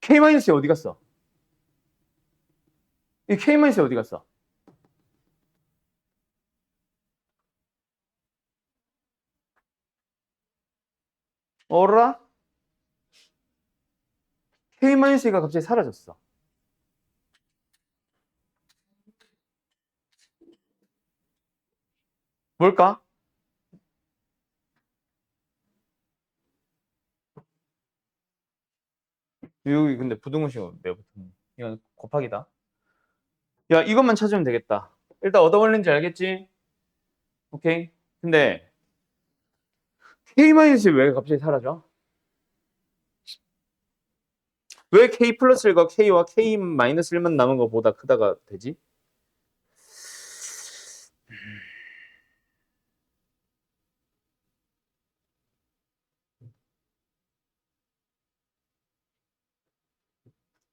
K-이 어디 갔어? 이 K-이 어디 갔어? 어라? K-가 갑자기 사라졌어. 뭘까? 여기 근데 부등호식 왜 붙었니? 이건 곱하기다. 야, 이것만 찾으면 되겠다. 일단 어디다 걸린지 알겠지? 오케이. 근데 K-이 왜 갑자기 사라져? 왜 K 플러스 1과 K와 K 마이너스 1만 남은 것보다 크다가 되지?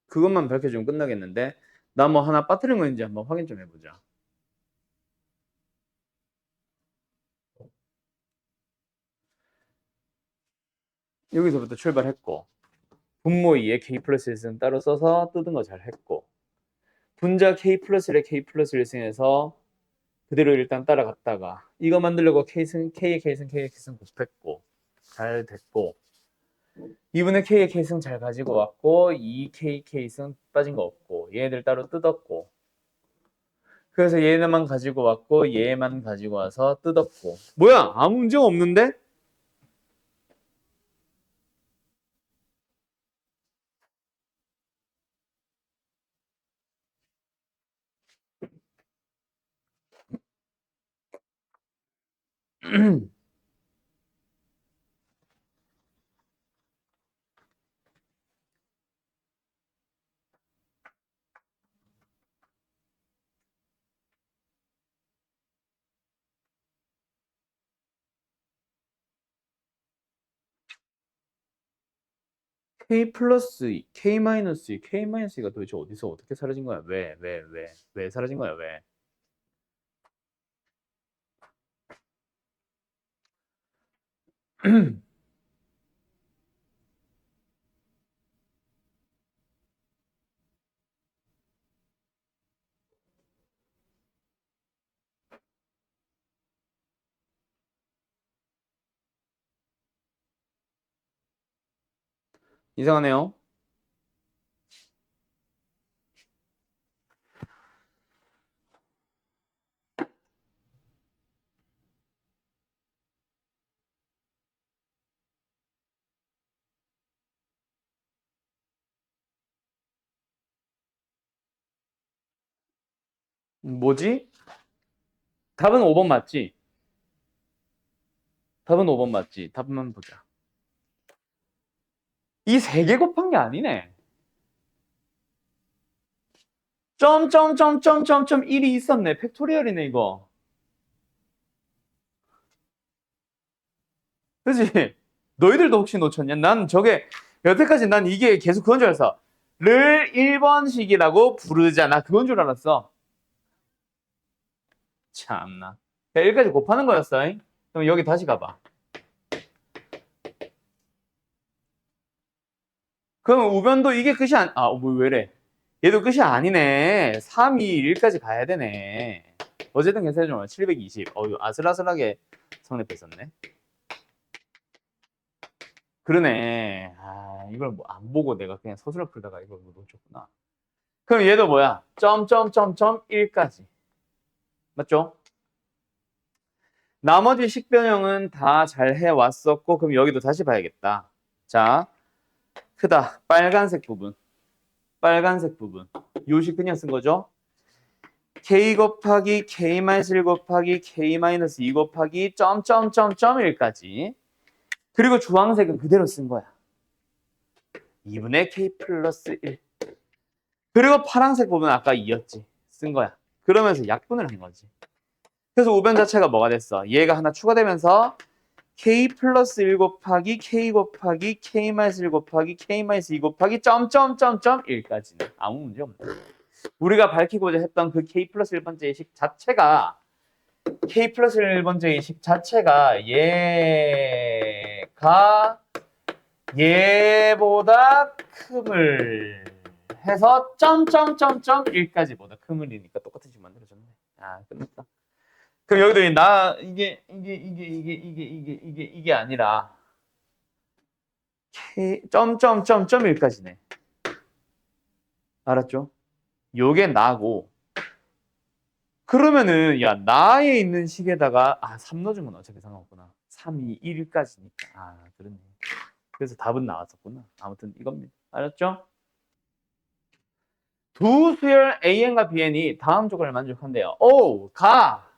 그것만 밝혀주면 끝나겠는데 나 뭐 하나 빠뜨린 거 있는지 한번 확인 좀 해보자. 여기서부터 출발했고 분모 2에 K 플러스 1승 따로 써서 뜯은 거 잘 했고 분자 K 플러스 1에 K 플러스 1승에서 그대로 일단 따라갔다가 이거 만들려고 K승, K의 K승, K의 K승 곱했고 잘 됐고 2분의 K의 K승 잘 가지고 왔고 2K K승 빠진 거 없고 얘네들 따로 뜯었고 그래서 얘네만 가지고 왔고 얘만 가지고 와서 뜯었고 뭐야 아무 문제가 없는데? K 플러스 2, K 마이너스 2, K 마이너스 2가 도대체 어디서 어떻게 사라진 거야? 왜 사라진 거야? 왜? 이상하네요. 뭐지? 답은 5번 맞지? 답은 5번 맞지? 답만 보자. 이 세 개 곱한 게 아니네. 점점점점점점 1이 있었네. 팩토리얼이네 이거. 그치? 너희들도 혹시 놓쳤냐? 난 저게 여태까지 난 이게 계속 그건 줄 알았어. 를 1번식이라고 부르잖아. 그건 줄 알았어. 참나. 1까지 곱하는 거였어. 잉? 그럼 여기 다시 가봐. 그럼 우변도 이게 끝이 뭐 왜래? 얘도 끝이 아니네. 3, 2, 1까지 가야 되네. 어쨌든 계산해주면 720. 아슬아슬하게 성립했었네. 그러네. 이걸 뭐 안 보고 내가 그냥 서술을 풀다가 이걸 뭐 놓쳤구나. 그럼 얘도 뭐야? 점점점점 1까지. 맞죠? 나머지 식변형은 다 잘 해왔었고 그럼 여기도 다시 봐야겠다. 자, 크다. 빨간색 부분. 빨간색 부분. 요식 그냥 쓴 거죠? K 곱하기 K-1 곱하기 K-2 곱하기 점점점점 1까지. 그리고 주황색은 그대로 쓴 거야. 2분의 K 플러스 1. 그리고 파란색 부분은 아까 2였지. 쓴 거야. 그러면서 약분을 한 거지. 그래서 우변 자체가 뭐가 됐어? 얘가 하나 추가되면서 K 플러스 1 곱하기 K 곱하기 K-1 곱하기 K-2 곱하기 점점점점 1까지는 아무 문제 없네. 우리가 밝히고자 했던 그 K 플러스 1번째 식 자체가 K 플러스 1번째 식 자체가 얘가 얘보다 큼을 해서 점점점점 1까지 보다 큼을이니까 똑같은 식으로 만들어줬네. 아, 끝났다. 그럼 여기도 나 이게 아니라 점점점점 1까지네. 알았죠? 요게 나고 그러면은 야 나에 있는 식에다가 3 넣어준 건 어차피 상관없구나. 3, 2, 1까지니까. 아 그렇네. 그래서 답은 나왔었구나. 아무튼 이겁니다. 알았죠? 두 수열 AN과 BN이 다음 조건을 만족한대요. 오, 가!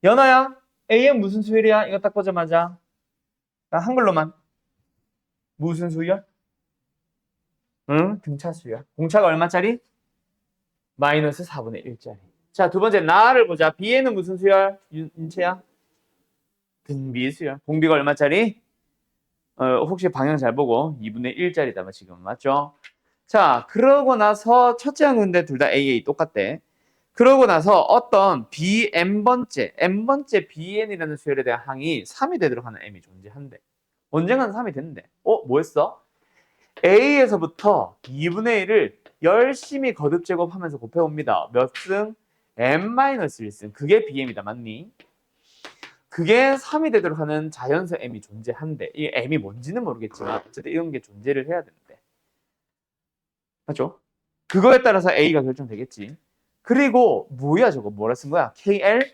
연아야, AN 무슨 수열이야? 이거 딱 보자마자. 한글로만. 무슨 수열? 응? 등차 수열. 공차가 얼마짜리? 마이너스 4분의 1짜리. 자, 두 번째 나를 보자. BN은 무슨 수열? 윤채야? 등비 수열. 공비가 얼마짜리? 혹시 방향 잘 보고 2분의 1짜리다. 지금 맞죠? 자, 그러고 나서 첫째 항인데 둘 다 AA 똑같대. 그러고 나서 어떤 n번째 bn이라는 수열에 대한 항이 3이 되도록 하는 m이 존재한대. 언젠가는 3이 됐는데. 뭐 했어? a에서부터 2분의 1을 열심히 거듭 제곱하면서 곱해봅니다. 몇 승? n-1승. 그게 bm이다. 맞니? 그게 3이 되도록 하는 자연수 m이 존재한대. 이 m이 뭔지는 모르겠지만 어쨌든 이런 게 존재를 해야 되는데. 맞죠? 그거에 따라서 a가 결정되겠지. 그리고 뭐야 저거 뭐라 쓴 거야? KL?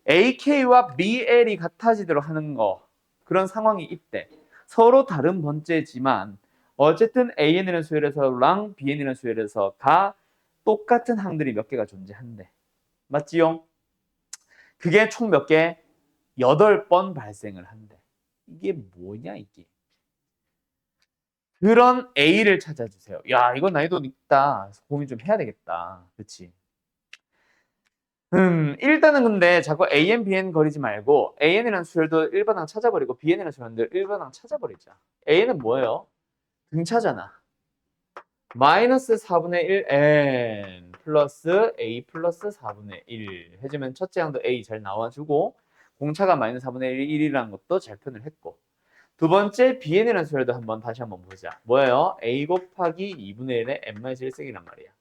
AK와 BL이 같아지도록 하는 거 그런 상황이 있대. 서로 다른 번째지만 어쨌든 AN이라는 수열에서랑 BN이라는 수열에서가 똑같은 항들이 몇 개가 존재한대. 맞지요? 그게 총 몇 개? 8번 발생을 한대. 이게 뭐냐 이게? 그런 A를 찾아주세요. 야 이건 난이도 있다. 고민 좀 해야 되겠다. 그렇지? 일단은 근데 자꾸 AN, BN 거리지 말고 AN이라는 수열도 일반항 찾아버리고 BN이라는 수열도 일반항 찾아버리자. AN은 뭐예요? 등차잖아. 마이너스 4분의 1 N 플러스 A 플러스 4분의 1 해주면 첫째 항도 A 잘 나와주고 공차가 마이너스 4분의 1이라는 것도 잘 표현을 했고 두 번째 BN이라는 수열도 다시 한번 보자. 뭐예요? A 곱하기 2분의 1의 N-1승이란 말이야.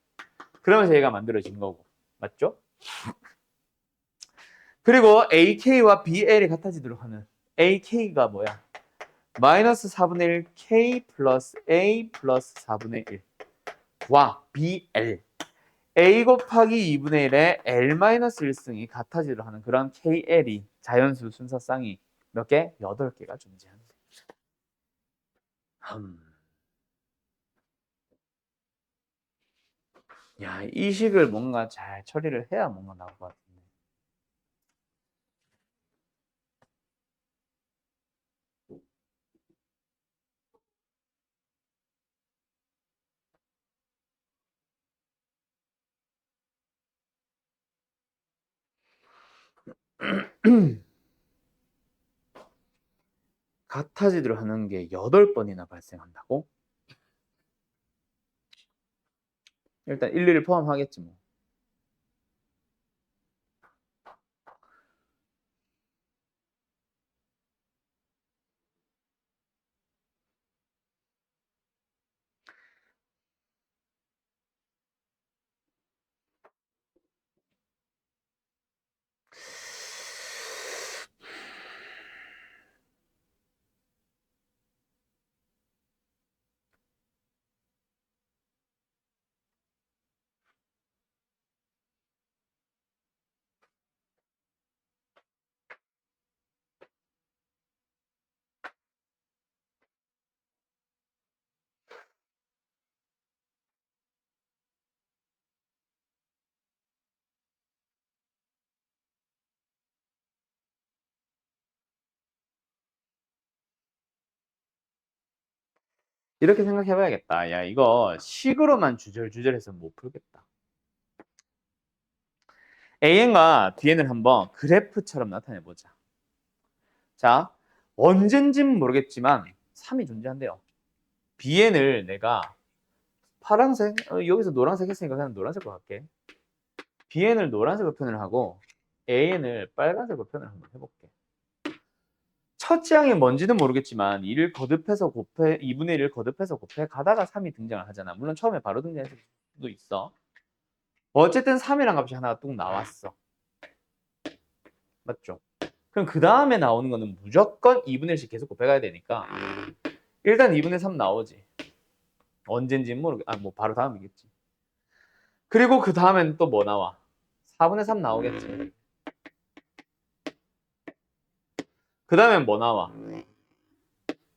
그러면서 얘가 만들어진 거고. 맞죠? 그리고 AK와 BL이 같아지도록 하는 AK가 뭐야? 마이너스 4분의 1 K 플러스 A 플러스 4분의 1와 BL A 곱하기 2분의 1의 L-1승이 같아지도록 하는 그런 KL이 자연수 순서쌍이 몇 개? 8개가 존재한다. 야, 이 식을 뭔가 잘 처리를 해야 뭔가 나올 것 같은데. 같아지도록 하는 게 8번이나 발생한다고? 일단 일일이 포함하겠지 뭐. 이렇게 생각해봐야겠다. 야, 이거 식으로만 주절주절해서 못 풀겠다. AN과 DN을 한번 그래프처럼 나타내보자. 자, 언젠진 모르겠지만 3이 존재한대요. BN을 내가 파란색, 여기서 노란색 했으니까 그냥 노란색으로 할게. BN을 노란색으로 표현을 하고 AN을 빨간색으로 표현을 한번 해볼게. 첫째 항이 뭔지는 모르겠지만 1을 거듭해서 곱해 2분의 1을 거듭해서 곱해 가다가 3이 등장을 하잖아. 물론 처음에 바로 등장했을 수도 있어. 어쨌든 3이란 값이 하나가 뚝 나왔어. 맞죠? 그럼 그 다음에 나오는 거는 무조건 2분의 1씩 계속 곱해가야 되니까 일단 2분의 3 나오지. 언젠지는 뭐 바로 다음이겠지. 그리고 그 다음엔 또 뭐 나와? 4분의 3 나오겠지. 그 다음엔 뭐 나와?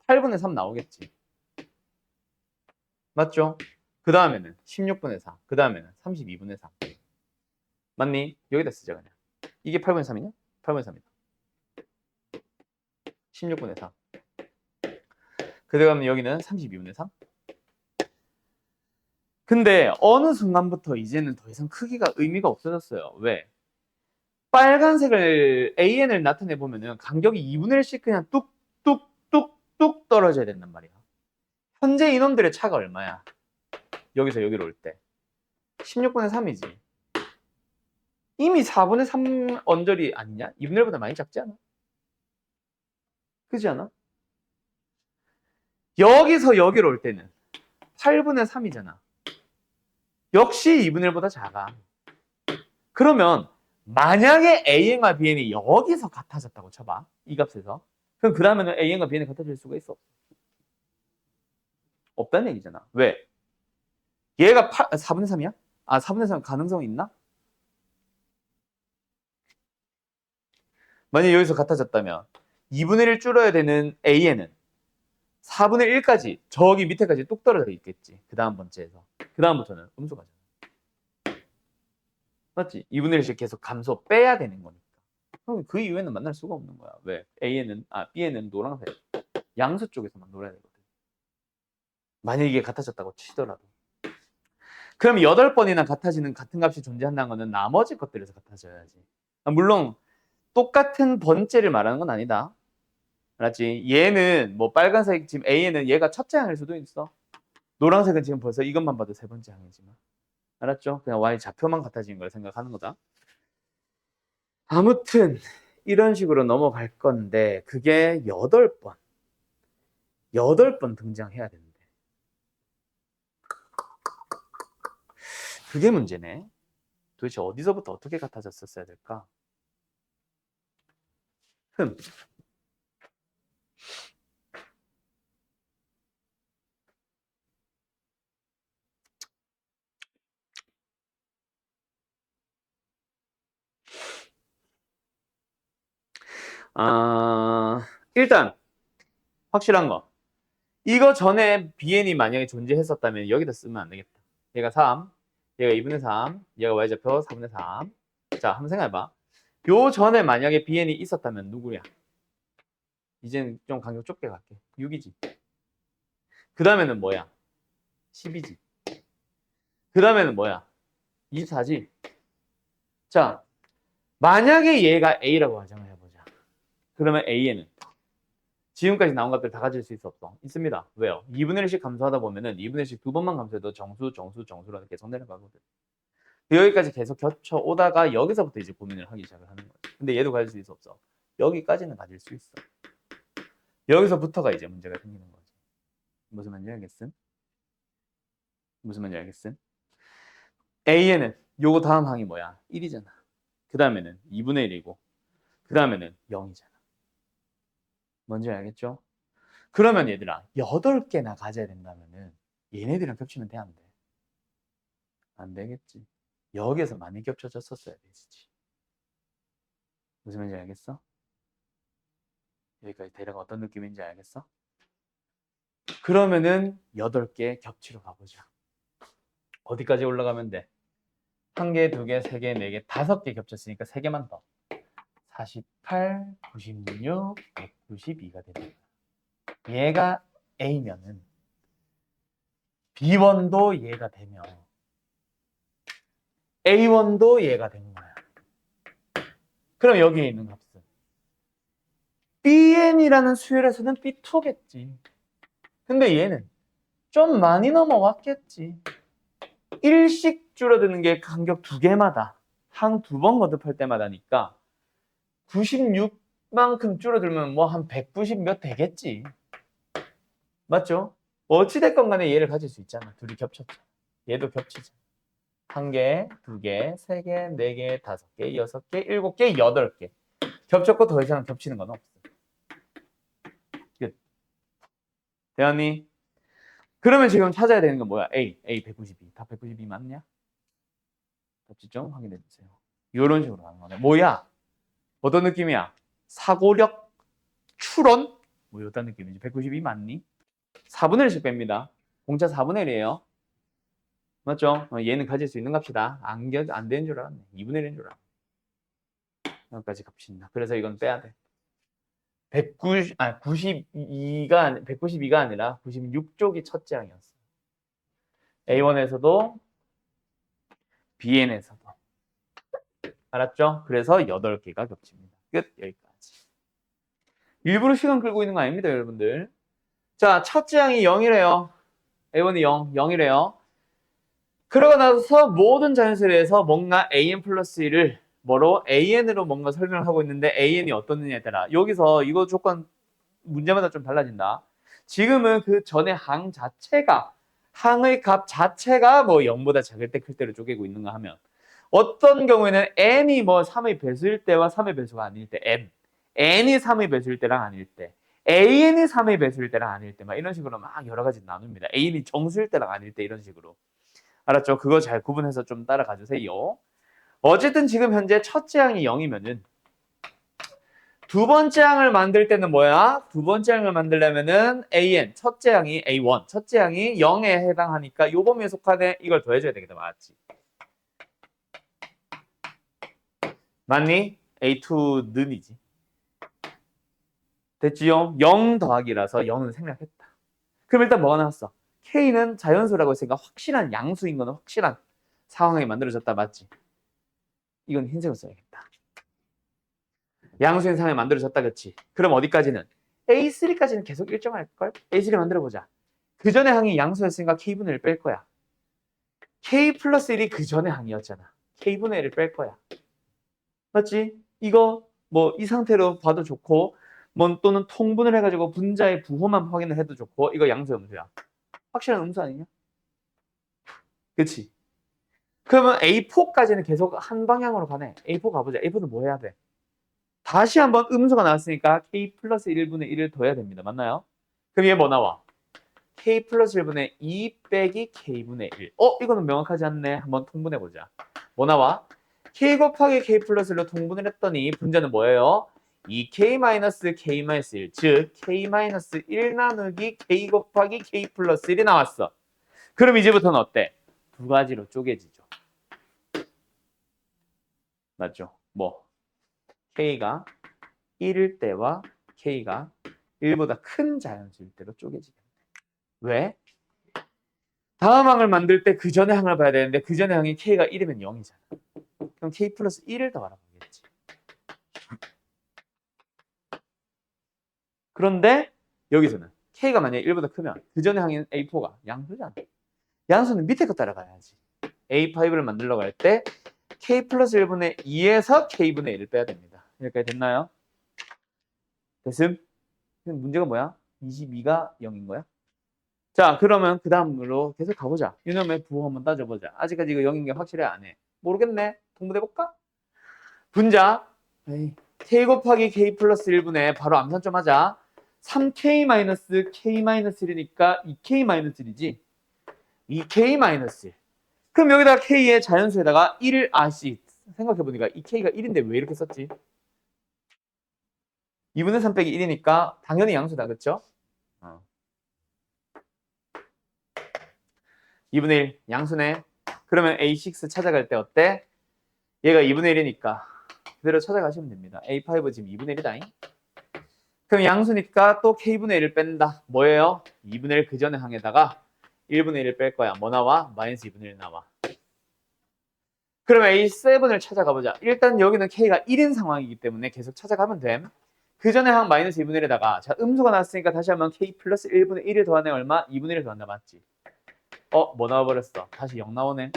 8분의 3 나오겠지. 맞죠? 그 다음에는 16분의 4. 그 다음에는 32분의 3. 맞니? 여기다 쓰자 그냥. 이게 8분의 3이냐? 8분의 3이다. 16분의 4. 그 다음에 여기는 32분의 3. 근데 어느 순간부터 이제는 더 이상 크기가 의미가 없어졌어요. 왜? 빨간색을 AN을 나타내 보면은 간격이 2분의 1씩 그냥 뚝뚝뚝뚝 떨어져야 된단 말이야. 현재 이놈들의 차가 얼마야? 여기서 여기로 올 때 16분의 3이지. 이미 4분의 3 언저리 아니냐? 2분의 1보다 많이 작지 않아? 그지 않아? 여기서 여기로 올 때는 8분의 3이잖아. 역시 2분의 1보다 작아. 그러면 만약에 AN과 BN이 여기서 같아졌다고 쳐봐. 이 값에서. 그럼 그 다음에는 AN과 BN이 같아질 수가 있어? 없다는 얘기잖아. 왜? 얘가 4분의 3이야? 아, 4분의 3 가능성이 있나? 만약에 여기서 같아졌다면 2분의 1 줄어야 되는 AN은 4분의 1까지 저기 밑에까지 뚝 떨어져 있겠지. 그 다음 번째에서. 그 다음부터는 음수가잖아. 맞지? 2분의 1씩 계속 감소 빼야 되는 거니까. 그럼 그 이후에는 만날 수가 없는 거야. 왜? B에는 노란색. 양수 쪽에서만 놀아야 되거든. 만약에 이게 같아졌다고 치더라도. 그럼 8번이나 같은 값이 존재한다는 거는 나머지 것들에서 같아져야지. 물론 똑같은 번째를 말하는 건 아니다. 알았지? 얘는 뭐 빨간색 지금 A에는 얘가 첫째 항일 수도 있어. 노란색은 지금 벌써 이것만 봐도 세 번째 항이지만. 알았죠? 그냥 Y 좌표만 같아진 걸 생각하는 거다. 아무튼 이런 식으로 넘어갈 건데 그게 8번 등장해야 되는데 그게 문제네. 도대체 어디서부터 어떻게 같아졌었어야 될까? 일단 확실한 거 이거 전에 BN이 만약에 존재했었다면 여기다 쓰면 안 되겠다. 얘가 3, 얘가 2분의 3, 얘가 Y좌표 4분의 3. 자, 한번 생각해봐. 요 전에 만약에 BN이 있었다면 누구야? 이제는 좀 간격 좁게 갈게. 6이지. 그 다음에는 뭐야? 10이지. 그 다음에는 뭐야? 24지. 자, 만약에 얘가 A라고 가정을 해보자. 그러면 A에는 지금까지 나온 값들 다 가질 수 있어 없어? 있습니다. 왜요? 2분의 1씩 감소하다 보면은 2분의 1씩 두 번만 감소해도 정수라는 계속 내려가거든. 여기까지 계속 겹쳐 오다가 여기서부터 이제 고민을 하기 시작을 하는 거야. 근데 얘도 가질 수 있어 없어? 여기까지는 가질 수 있어. 여기서부터가 이제 문제가 생기는 거지. 무슨 말인지 알겠음? 무슨 말인지 알겠음? A에는 요거 다음 항이 뭐야? 1이잖아. 그 다음에는 2분의 1이고 그 다음에는 0이잖아. 뭔지 알겠죠? 그러면 얘들아 8개나 가져야 된다면은 얘네들이랑 겹치면 돼? 안 돼? 안 되겠지. 여기에서 많이 겹쳐졌었어야 되지. 무슨 말인지 알겠어? 여기까지 대략 어떤 느낌인지 알겠어? 그러면은 8개 겹치러 가보자. 어디까지 올라가면 돼? 1개, 2개, 3개, 4개, 5개 겹쳤으니까 3개만 더. 48, 96, 192가 되는 거야. 얘가 A면은 B1도 얘가 되면 A1도 얘가 되는 거야. 그럼 여기에 있는 값은 BN이라는 수열에서는 B2겠지. 근데 얘는 좀 많이 넘어왔겠지. 1씩 줄어드는 게 간격 2개마다 항 2번 거듭할 때마다니까 96 만큼 줄어들면 뭐 한 190 몇 되겠지. 맞죠? 어찌됐건 간에 얘를 가질 수 있잖아. 둘이 겹쳤죠. 얘도 겹치죠. 1개, 2개, 3개, 4개, 5개, 6개, 7개, 8개. 겹쳤고 더 이상 겹치는 건 없어. 끝. 대현이. 그러면 지금 찾아야 되는 건 뭐야? A 192. 다 192 맞냐? 답지 좀 확인해 주세요. 이런 식으로 하는 거네. 뭐야? 어떤 느낌이야? 사고력 추론? 뭐 어떤 느낌이지? 192 맞니? 4분의 1씩 뺍니다. 공차 4분의 1이에요. 맞죠? 얘는 가질 수 있는 값이다. 안 되는 줄 알았네. 2분의 1인 줄 알았네. 여기까지 값이다. 그래서 이건 빼야 돼. 192가 아니라 96쪽이 첫째 항이었어. A1에서도 BN에서도. 알았죠? 그래서 8개가 겹칩니다. 끝. 여기까지. 일부러 시간 끌고 있는 거 아닙니다, 여러분들. 자, 첫째 항이 0이래요. A1이 0, 0이래요. 그러고 나서 모든 자연수에서 뭔가 AN 플러스 1을 뭐로? AN으로 뭔가 설명을 하고 있는데 AN이 어떻느냐에 따라 여기서 이거 조건 문제마다 좀 달라진다. 지금은 그 전에 항 자체가 항의 값 자체가 뭐 0보다 작을 때 클 때로 쪼개고 있는가 하면 어떤 경우에는 n이 뭐 3의 배수일 때와 3의 배수가 아닐 때 n이 3의 배수일 때랑 아닐 때 an이 3의 배수일 때랑 아닐 때 막 이런 식으로 막 여러 가지 나눕니다. an이 정수일 때랑 아닐 때 이런 식으로. 알았죠? 그거 잘 구분해서 좀 따라가 주세요. 어쨌든 지금 현재 첫째 항이 0이면은 두 번째 항을 만들 때는 뭐야? 두 번째 항을 만들려면은 AN, 첫째 항이 A1, 첫째 항이 0에 해당하니까 요 범위에 속하네. 이걸 더해줘야 되겠다. 맞지? 맞니? A2는이지. 됐지요? 0 더하기라서 0은 생략했다. 그럼 일단 뭐가 나왔어? K는 자연수라고 했으니까 확실한 양수인 거는 확실한 상황이 만들어졌다. 맞지? 이건 흰색으로 써야겠다. 양수인 상황이 만들어졌다. 그치? 그럼 어디까지는? A3까지는 계속 일정할걸? A3 만들어보자. 그 전에 항이 양수였으니까 K분의 1 뺄 거야. K 플러스 1이 그 전에 항이었잖아. K분의 1을 뺄 거야. 맞지? 이거 뭐 이 상태로 봐도 좋고 뭐 또는 통분을 해가지고 분자의 부호만 확인을 해도 좋고 이거 양수 음수야. 확실한 음수 아니냐? 그치? 그러면 A4까지는 계속 한 방향으로 가네. A4 가보자. A4는 뭐 해야 돼? 다시 한번 음수가 나왔으니까 K 플러스 1분의 1을 더해야 됩니다. 맞나요? 그럼 얘 뭐 나와? K 플러스 1분의 2 빼기 K분의 1. 이거는 명확하지 않네. 한번 통분해보자. 뭐 나와? K 곱하기 K 플러스 1로 통분을 했더니 분자는 뭐예요? 2K-K-1, 즉 K-1 나누기 K 곱하기 K 플러스 1이 나왔어. 그럼 이제부터는 어때? 두 가지로 쪼개지죠. 맞죠? 뭐? K가 1일 때와 K가 1보다 큰 자연수일 때로 쪼개지게. 왜? 다음 항을 만들 때 그 전에 항을 봐야 되는데 그 전에 항이 K가 1이면 0이잖아. 그럼 K 플러스 1을 더하라고 하겠지. 그런데 여기서는 K가 만약에 1보다 크면 그 전에 항인 A4가 양수잖아. 양수는 밑에 거 따라가야지. A5를 만들려고 할 때 K 플러스 1분의 2에서 K분의 1을 빼야 됩니다. 여기까지 됐나요? 됐음? 문제가 뭐야? 22가 0인 거야? 자, 그러면 그 다음으로 계속 가보자. 유념의 부호 한번 따져보자. 아직까지 이거 0인 게 확실해 안 해? 모르겠네. 통분해볼까? 분자 K 곱하기 K 플러스 1분의 바로 암산 좀 하자. 3K 마이너스 K 마이너스 1이니까 2K 마이너스 1이지. 2K 마이너스 1. 그럼 여기다가 K의 자연수에다가 1을 생각해보니까 이 K가 1인데 왜 이렇게 썼지? 2분의 3 빼기 1이니까 당연히 양수다. 그쵸? 2분의 1 양수네. 그러면 A6 찾아갈 때 어때? 얘가 2분의 1이니까 그대로 찾아가시면 됩니다. A5 지금 2분의 1이다. 그럼 양수니까 또 K분의 1을 뺀다. 뭐예요? 2분의 1 그 전에 항에다가 1분의 1을 뺄 거야. 뭐 나와? 마이너스 2분의 1 나와. 그럼 A7을 찾아가보자. 일단 여기는 K가 1인 상황이기 때문에 계속 찾아가면 됨. 그 전에 항 마이너스 2분의 1에다가 자 음수가 나왔으니까 다시 한번 K 플러스 1분의 1을 더하네 얼마? 2분의 1을 더한다. 맞지? 뭐 나와버렸어? 다시 0 나오네.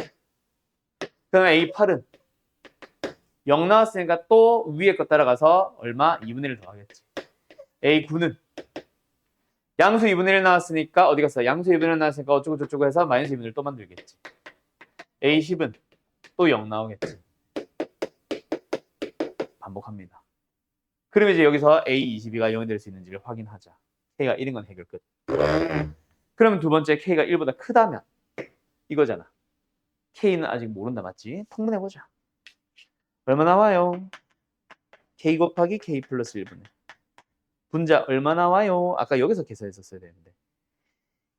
그럼 A8은 0 나왔으니까 또 위에 거 따라가서 얼마? 2분의 1 더하겠지. A9는 양수 2분의 1 나왔으니까 어디 갔어? 양수 2분의 1 나왔으니까 어쩌고 저쩌고 해서 마이너스 2분의 1 또 만들겠지. A10은 또 0 나오겠지. 반복합니다. 그럼 이제 여기서 A22가 0이 될 수 있는지를 확인하자. K가 1인 건 해결 끝. 그러면 두 번째 K가 1보다 크다면 이거잖아. K는 아직 모른다, 맞지? 통분해보자. 얼마 나와요? K 곱하기 K 플러스 1분의 분자 얼마 나와요? 아까 여기서 계산했었어야 되는데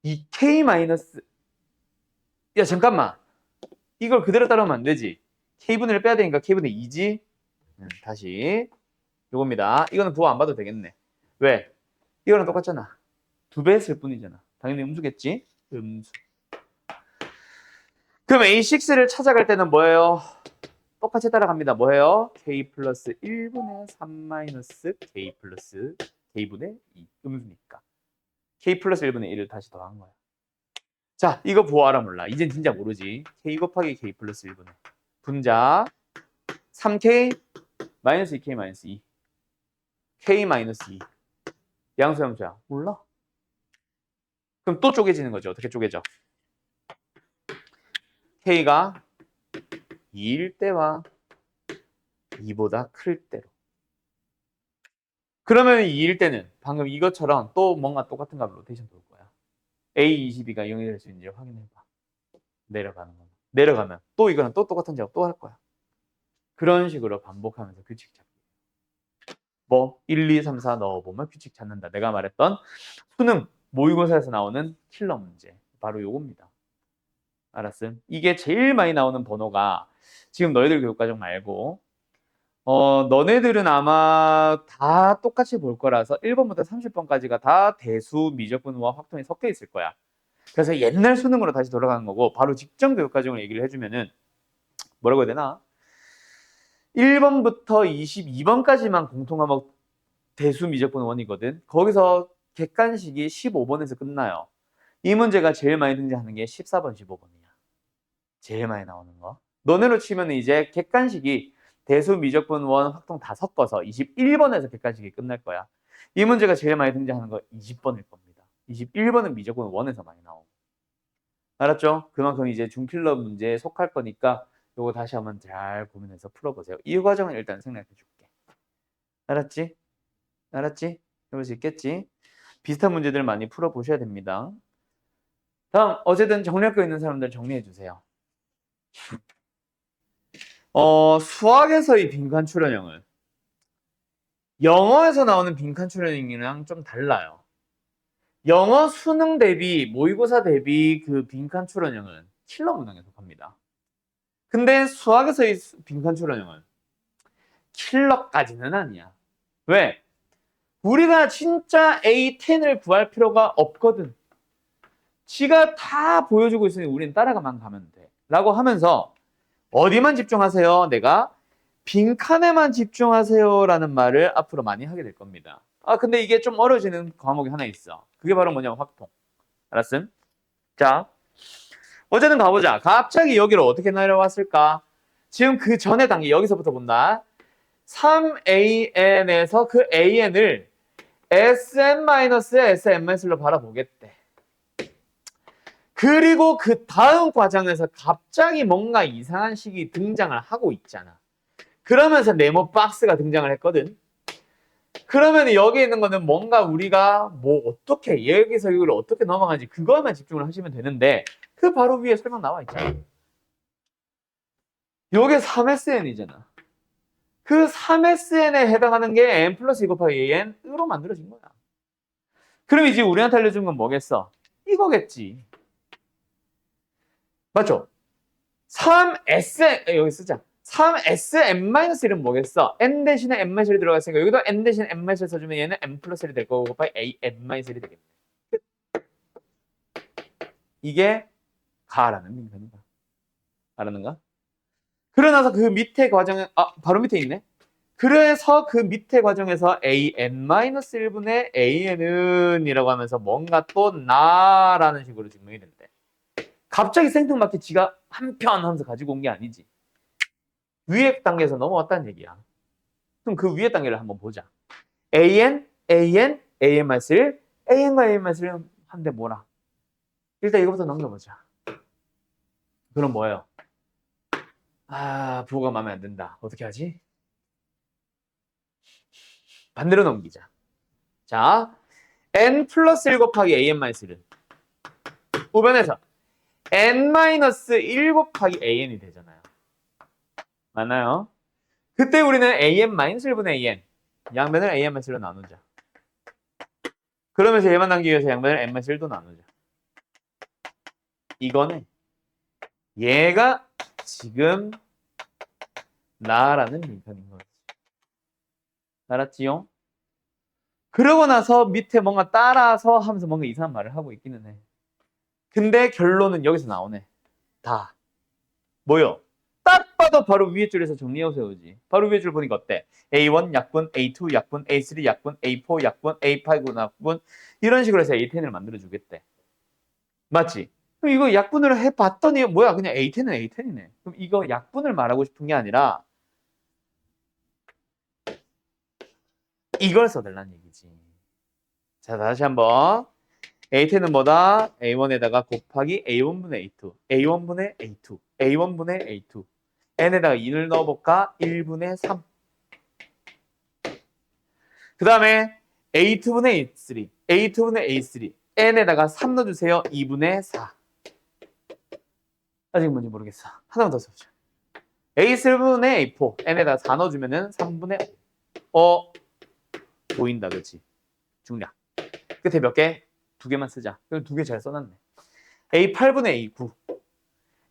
이 K 마이너스 야 잠깐만 이걸 그대로 따라오면 안 되지. K분을 빼야 되니까 K분의 2지. 다시 요겁니다. 이거는 부호 안 봐도 되겠네. 왜? 이거랑 똑같잖아. 2배 했을 뿐이잖아. 당연히 음수겠지? 음수. 그럼 A6를 찾아갈 때는 뭐예요? 똑같이 따라갑니다. 뭐예요? K 플러스 1분의 3 마이너스 K 플러스 K분의 2 음수니까 K 플러스 1분의 1을 다시 더한 거야. 자, 이거 부호 알아 몰라. 이젠 진짜 모르지. K 곱하기 K 플러스 1분의 분자 3K 마이너스 2K 마이너스 2 K 마이너스 2 양수 함수야. 몰라? 그럼 또 쪼개지는 거죠. 어떻게 쪼개져? K가 2일 때와 2보다 클 때로. 그러면 2일 때는 방금 이것처럼 또 뭔가 똑같은 값으로 로테이션 돌 거야. A22가 0이 될 수 있는지 확인해봐. 내려가는 거. 내려가면 또 이거랑 또 똑같은 작업 또 할 거야. 그런 식으로 반복하면서 규칙 잡기. 뭐 1, 2, 3, 4 넣어보면 규칙 찾는다. 내가 말했던 수능 모의고사에서 나오는 킬러 문제. 바로 요겁니다. 알았음? 이게 제일 많이 나오는 번호가 지금 너희들 교육과정 말고 너네들은 아마 다 똑같이 볼 거라서 1번부터 30번까지가 다 대수, 미적분과 확통이 섞여 있을 거야. 그래서 옛날 수능으로 다시 돌아가는 거고 바로 직전 교육과정을 얘기를 해주면은 뭐라고 해야 되나? 1번부터 22번까지만 공통과목 대수, 미적분 원이거든. 거기서 객관식이 15번에서 끝나요. 이 문제가 제일 많이 등장하는 게 14번, 15번이야. 제일 많이 나오는 거. 너네로 치면 이제 객관식이 대수, 미적분, 원, 확통 다 섞어서 21번에서 객관식이 끝날 거야. 이 문제가 제일 많이 등장하는 거 20번일 겁니다. 21번은 미적분 원에서 많이 나오고. 알았죠? 그만큼 이제 중킬러 문제에 속할 거니까 요거 다시 한번 잘 고민해서 풀어보세요. 이 과정은 일단 생략해 줄게. 알았지? 알았지? 해볼 수 있겠지? 비슷한 문제들 많이 풀어보셔야 됩니다. 다음, 어제든 정리할 거 있는 사람들 정리해 주세요. 수학에서의 빈칸 출연형은 영어에서 나오는 빈칸 출연형이랑 좀 달라요. 영어 수능 대비 모의고사 대비 그 빈칸 출연형은 킬러 문항에 속합니다. 근데 수학에서의 빈칸 출연형은 킬러까지는 아니야. 왜? 우리가 진짜 A10을 구할 필요가 없거든. 지가 다 보여주고 있으니 우리는 따라가만 가면 돼. 라고 하면서 어디만 집중하세요? 내가 빈칸에만 집중하세요라는 말을 앞으로 많이 하게 될 겁니다. 근데 이게 좀 어려워지는 과목이 하나 있어. 그게 바로 뭐냐면 확통. 알았음? 자, 어제는 가보자. 갑자기 여기로 어떻게 내려왔을까? 지금 그 전에 단계 여기서부터 본다. 3AN에서 그 AN을 SN-SN-로 바라보겠대. 그리고 그 다음 과정에서 갑자기 뭔가 이상한 식이 등장을 하고 있잖아. 그러면서 네모 박스가 등장을 했거든. 그러면 여기 있는 거는 뭔가 우리가 뭐 어떻게 여기서 이걸 어떻게 넘어가는지 그거에만 집중을 하시면 되는데 그 바로 위에 설명 나와 있잖아. 요게 3SN이잖아. 그 3SN에 해당하는 게 n 플러스 2 곱하기 an으로 만들어진 거야. 그럼 이제 우리한테 알려준 건 뭐겠어? 이거겠지. 맞죠? 3SN 여기 쓰자. 3SM-1은 뭐겠어? n 대신에 n-1이 들어갔으니까 여기도 n 대신에 n-1을 써주면 얘는 n 플러스 1이 될 거고 곱하기 an-1이 되겠네. 이게 가라는 빈칸이다. 알았는가? 그러나서 그 밑에 과정에 바로 밑에 있네. 그래서 그 밑에 과정에서 an-1분의 an은 이라고 하면서 뭔가 또 나라는 식으로 증명이 된대. 갑자기 생뚱맞게 지가 한편 하면서 가지고 온 게 아니지. 위에 단계에서 넘어왔다는 얘기야. 그럼 그 위에 단계를 한번 보자. AN, AN, AN-1, AN과 AN-1은 한데 뭐라? 일단 이거부터 넘겨보자. 그럼 뭐예요? 아, 부호가 마음에 안 든다. 어떻게 하지? 반대로 넘기자. 자, n 플러스 1 곱하기 an-1은 우변에서 n-1 곱하기 an이 되잖아요. 맞나요? 그때 우리는 an-1분의 an, 양변을 an-1로 나누자. 그러면서 얘만 남기기 위해서 양변을 n-1도 나누자. 이거는 얘가 지금 나라는 빈칸인 거지. 알았지요? 그러고 나서 밑에 뭔가 따라서 하면서 뭔가 이상한 말을 하고 있기는 해. 근데 결론은 여기서 나오네. 다. 뭐요? 딱 봐도 바로 위에 줄에서 정리해 세우지. 바로 위에 줄 보니까 어때? A1 약분, A2 약분, A3 약분, A4 약분, A5 약분 이런 식으로 해서 A10을 만들어 주겠대. 맞지? 그럼 이거 약분을 해봤더니 뭐야? 그냥 A10은 A10이네. 그럼 이거 약분을 말하고 싶은 게 아니라 이걸 써달라는 얘기지. 자, 다시 한번. A10은 뭐다? A1에다가 곱하기 A1분의 A2, A1분의 A2, A1분의 A2. n에다가 2를 넣어볼까? 1분의 3. 그 다음에 A2분의 A3, A2분의 A3. n에다가 3 넣어주세요. 2분의 4. 아직 뭔지 모르겠어. 하나만 더 써보자. A3분의 A4, n에다가 4 넣어주면은 3분의 5. 보인다, 그렇지? 중량. 끝에 몇 개? 2개만 쓰자. 그럼 2개 잘 써놨네. A8분의 A9,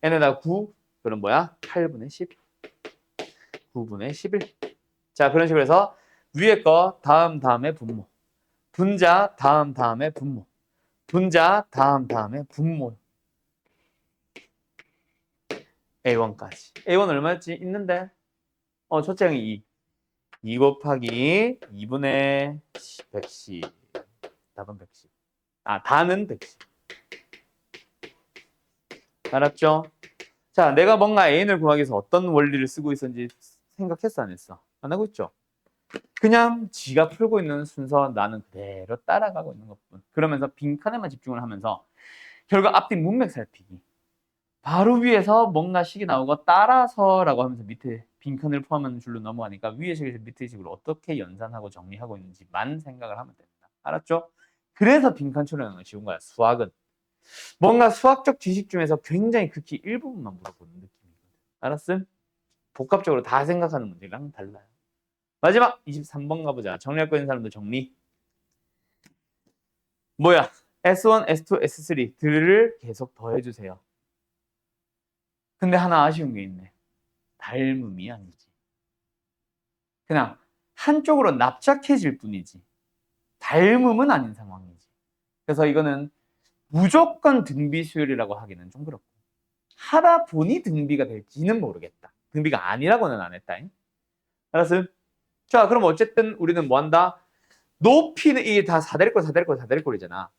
n에다가 9, 그럼 뭐야? 8분의 10, 9분의 11. 자, 그런 식으로 해서 위에 거 다음에 분모, 분자 다음에 분모, 분자 다음에 분모. A1까지. A1 얼마였지? 있는데 첫째 항이 2. 2 곱하기 2분의 110. 답은 110. 아, 다는 110. 알았죠? 자, 내가 뭔가 N을 구하기 위해서 어떤 원리를 쓰고 있었는지 생각했어, 안 했어? 안 하고 있죠? 그냥 지가 풀고 있는 순서 나는 그대로 따라가고 있는 것뿐. 그러면서 빈칸에만 집중을 하면서 결국 앞뒤 문맥 살피기. 바로 위에서 뭔가 식이 나오고 따라서라고 하면서 밑에 빈칸을 포함하는 줄로 넘어가니까 위에 식에서 밑에 식으로 어떻게 연산하고 정리하고 있는지만 생각을 하면 됩니다. 알았죠? 그래서 빈칸 처리하는 건 쉬운 거야. 수학은. 뭔가 수학적 지식 중에서 굉장히 극히 일부분만 물어보는 느낌이거든. 알았음? 복합적으로 다 생각하는 문제랑 달라요. 마지막 23번 가보자. 정리할 거 있는 사람도 정리. 뭐야? S1, S2, S3들을 계속 더해주세요. 근데 하나 아쉬운 게 있네. 닮음이 아니지. 그냥 한쪽으로 납작해질 뿐이지. 닮음은 아닌 상황이지. 그래서 이거는 무조건 등비수열이라고 하기는 좀 그렇고 하다 보니 등비가 될지는 모르겠다. 등비가 아니라고는 안 했다. 알았어요? 자, 그럼 어쨌든 우리는 뭐 한다? 높이는 이게 다 4대리꼴, 4대리꼴, 4대리꼴이잖아.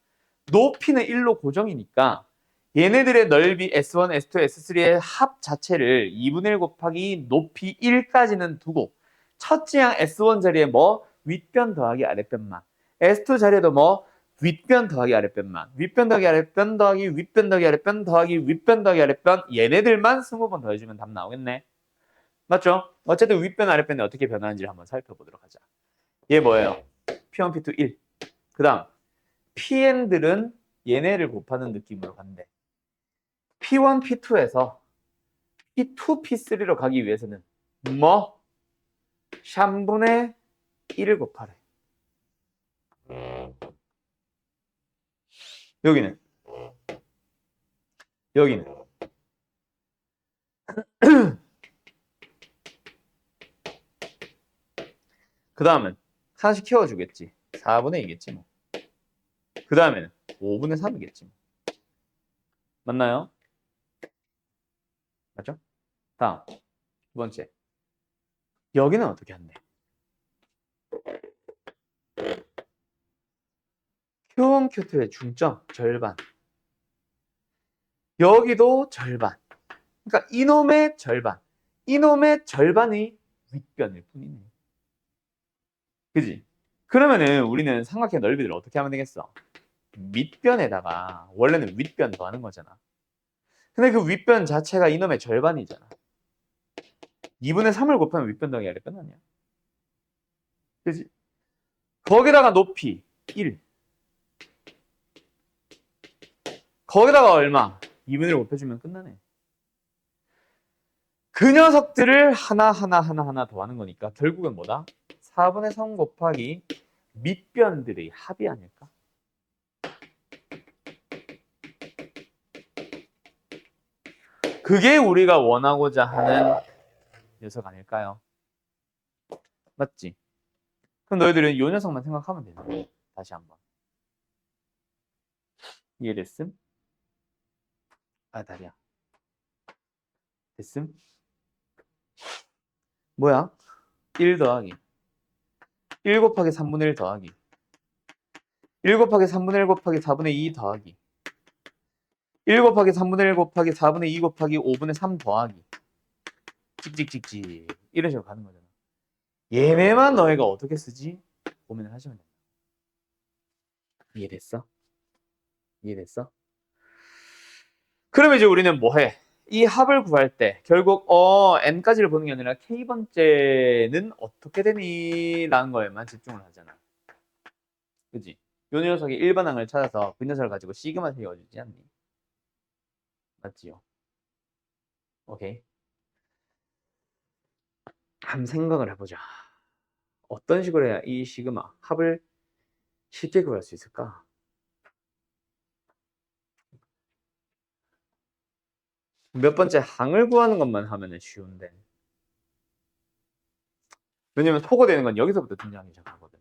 높이는 1로 고정이니까 얘네들의 넓이 S1, S2, S3의 합 자체를 2분의 1 곱하기 높이 1까지는 두고 첫째 항 S1 자리에 뭐 윗변 더하기 아랫변만, S2 자리에도 뭐 윗변 더하기 아랫변만, 윗변 더하기 아랫변 더하기 윗변 더하기 아랫변 더하기 윗변 더하기 아랫변 얘네들만 20번 더해주면 답 나오겠네. 맞죠? 어쨌든 윗변 아랫변이 어떻게 변하는지를 한번 살펴보도록 하자. 얘 뭐예요? P1, P2, 1. 그 다음 PN들은 얘네를 곱하는 느낌으로 간대. P1, P2에서 P2, P3로 가기 위해서는 뭐? 3분의 1을 곱하래. 여기는 그 다음은 하나씩 키워주겠지. 4분의 2겠지 뭐. 그 다음에는 5분의 3이겠지 뭐. 맞나요? 맞죠? 다음 두 번째. 여기는 어떻게 한대? Q1, Q2의 중점 절반. 여기도 절반. 그러니까 이놈의 절반. 이놈의 절반의 윗변일 뿐이네. 그지? 그러면은 우리는 삼각형 넓이를 어떻게 하면 되겠어? 밑변에다가 원래는 윗변 더하는 거잖아. 근데 그 윗변 자체가 이놈의 절반이잖아. 2분의 3을 곱하면 윗변 더하기 아래 변 아니야. 그지? 거기다가 높이 1. 거기다가 얼마? 2분의 1 곱해주면 끝나네. 그 녀석들을 하나 더하는 거니까 결국은 뭐다? 4분의 3 곱하기 밑변들의 합이 아닐까? 그게 우리가 원하고자 하는 녀석 아닐까요? 맞지? 그럼 너희들은 이 녀석만 생각하면 되네. 다시 한번. 이해됐음? 아, 다리야. 됐음? 뭐야? 1 더하기 1 곱하기 3분의 1 더하기 1 곱하기 3분의 1 곱하기 4분의 2 더하기 1 곱하기 3분의 1 곱하기 4분의 2 곱하기 5분의 3 더하기 찍찍찍찍 이런 식으로 가는 거잖아. 얘네만 너희가 어떻게 쓰지? 고민을 하시면 된다. 이해됐어? 이해됐어? 그러면 이제 우리는 뭐 해? 이 합을 구할 때 결국 n까지를 보는 게 아니라 k번째는 어떻게 되니? 라는 거에만 집중을 하잖아. 그치? 요 녀석이 일반항을 찾아서 그 녀석을 가지고 시그마 세워주지 않니? 맞지요? 오케이. 한번 생각을 해보자. 어떤 식으로 해야 이 시그마 합을 쉽게 구할 수 있을까? 몇 번째 항을 구하는 것만 하면 쉬운데. 왜냐면 토거되는 건 여기서부터 등장하기 시작하거든.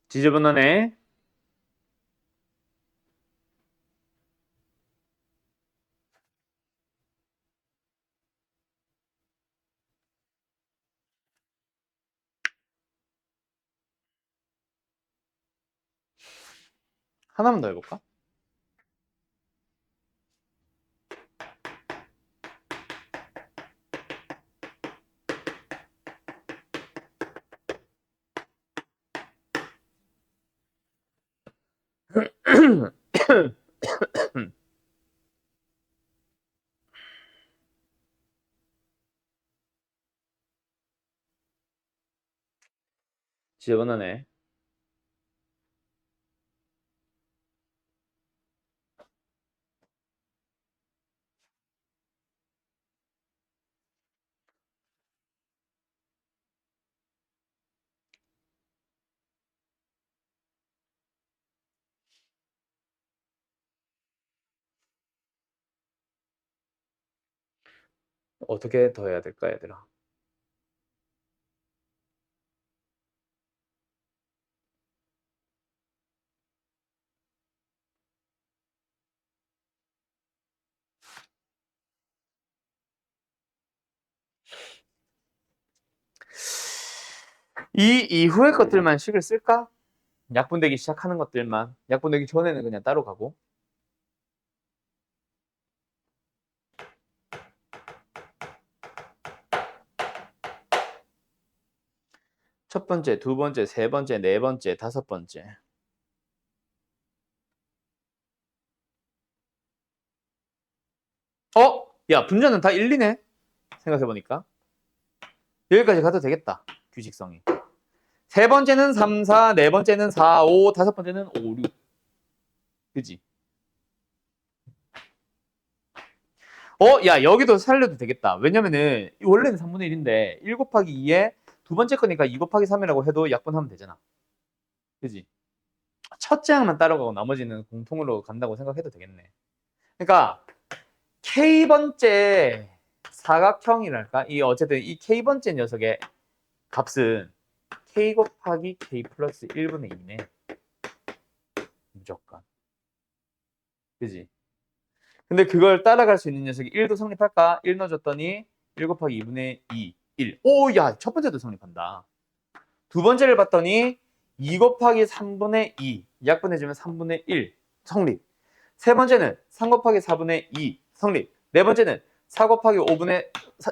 지저분하네. 하나만 더 해볼까? 지저분하네. 어떻게 더 해야 될까, 얘들아? 이 이후의 것들만 식을 쓸까? 약분되기 시작하는 것들만. 약분되기 전에는 그냥 따로 가고. 첫 번째, 두 번째, 세 번째, 네 번째, 다섯 번째. 야, 분자는 다 1이네? 생각해보니까. 여기까지 가도 되겠다. 규칙성이. 세 번째는 3, 4, 네 번째는 4, 5, 다섯 번째는 5, 6. 그지? 야, 여기도 살려도 되겠다. 왜냐면은, 원래는 3분의 1인데, 1 곱하기 2에 두 번째 거니까 2 곱하기 3이라고 해도 약분하면 되잖아. 그지? 첫째 항만 따라가고 나머지는 공통으로 간다고 생각해도 되겠네. 그러니까 K번째 사각형이랄까? 이 어쨌든 이 K번째 녀석의 값은 K 곱하기 K 플러스 1분의 2네. 무조건. 그지? 근데 그걸 따라갈 수 있는 녀석이 1도 성립할까? 1 넣어줬더니 1 곱하기 2분의 2, 1. 오, 야, 첫 번째도 성립한다. 두 번째를 봤더니 2 곱하기 3분의 2, 약분해주면 3분의 1 성립. 세 번째는 3 곱하기 4분의 2 성립. 네 번째는 4 곱하기 5분의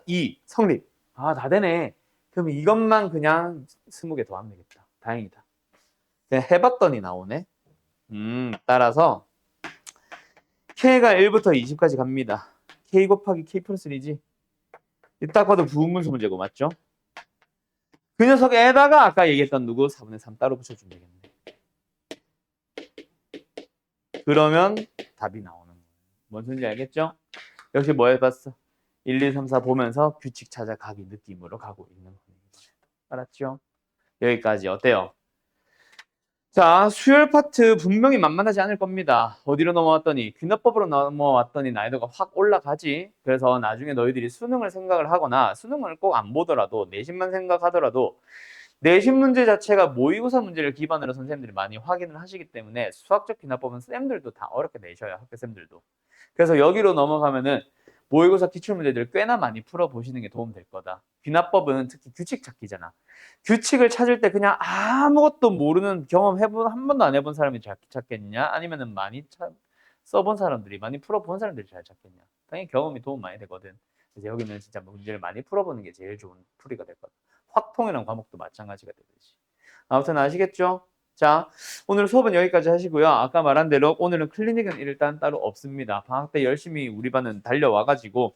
2 성립. 아, 다 되네. 그럼 이것만 그냥 20개 더 하면 되겠다. 다행이다. 그냥 해봤더니 나오네. 따라서 K가 1부터 20까지 갑니다. K 곱하기 K 플러스 1이지. 딱 봐도 부분분수 문제고 맞죠? 그 녀석에다가 아까 얘기했던 누구 4분의 3 따로 붙여주면 되겠네. 그러면 답이 나오는 거예요. 뭔 소리인지 알겠죠? 역시 뭐 해봤어? 1, 2, 3, 4 보면서 규칙 찾아가기 느낌으로 가고 있는 거예요. 알았죠? 여기까지 어때요? 자, 수열 파트 분명히 만만하지 않을 겁니다. 어디로 넘어왔더니 귀납법으로 넘어왔더니 난이도가 확 올라가지. 그래서 나중에 너희들이 수능을 생각을 하거나 수능을 꼭 안 보더라도 내신만 생각하더라도 내신 문제 자체가 모의고사 문제를 기반으로 선생님들이 많이 확인을 하시기 때문에 수학적 귀납법은 쌤들도 다 어렵게 내셔요. 학교 쌤들도. 그래서 여기로 넘어가면은 모의고사 기출문제들을 꽤나 많이 풀어보시는 게 도움 될 거다. 귀납법은 특히 규칙 찾기잖아. 규칙을 찾을 때 그냥 아무것도 모르는 경험해본 한 번도 안 해본 사람이 잘 찾겠냐? 아니면은 많이 써본 사람들이 많이 풀어본 사람들이 잘 찾겠냐? 당연히 경험이 도움 많이 되거든. 그래서 여기는 진짜 문제를 많이 풀어보는 게 제일 좋은 풀이가 될 거다. 확통이란 과목도 마찬가지가 되듯이. 아무튼 아시겠죠? 자, 오늘 수업은 여기까지 하시고요. 아까 말한 대로 오늘은 클리닉은 일단 따로 없습니다. 방학 때 열심히 우리 반은 달려와가지고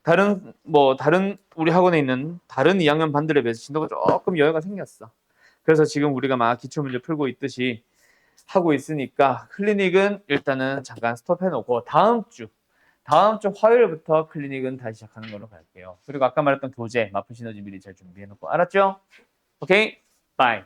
다른 우리 학원에 있는 다른 2학년 반들에 비해서 진도가 조금 여유가 생겼어. 그래서 지금 우리가 막 기출문제 풀고 있듯이 하고 있으니까 클리닉은 일단은 잠깐 스톱해놓고 다음 주 화요일부터 클리닉은 다시 시작하는 걸로 갈게요. 그리고 아까 말했던 교재 마프 시너지 미리 잘 준비해놓고 알았죠? 오케이? 바이.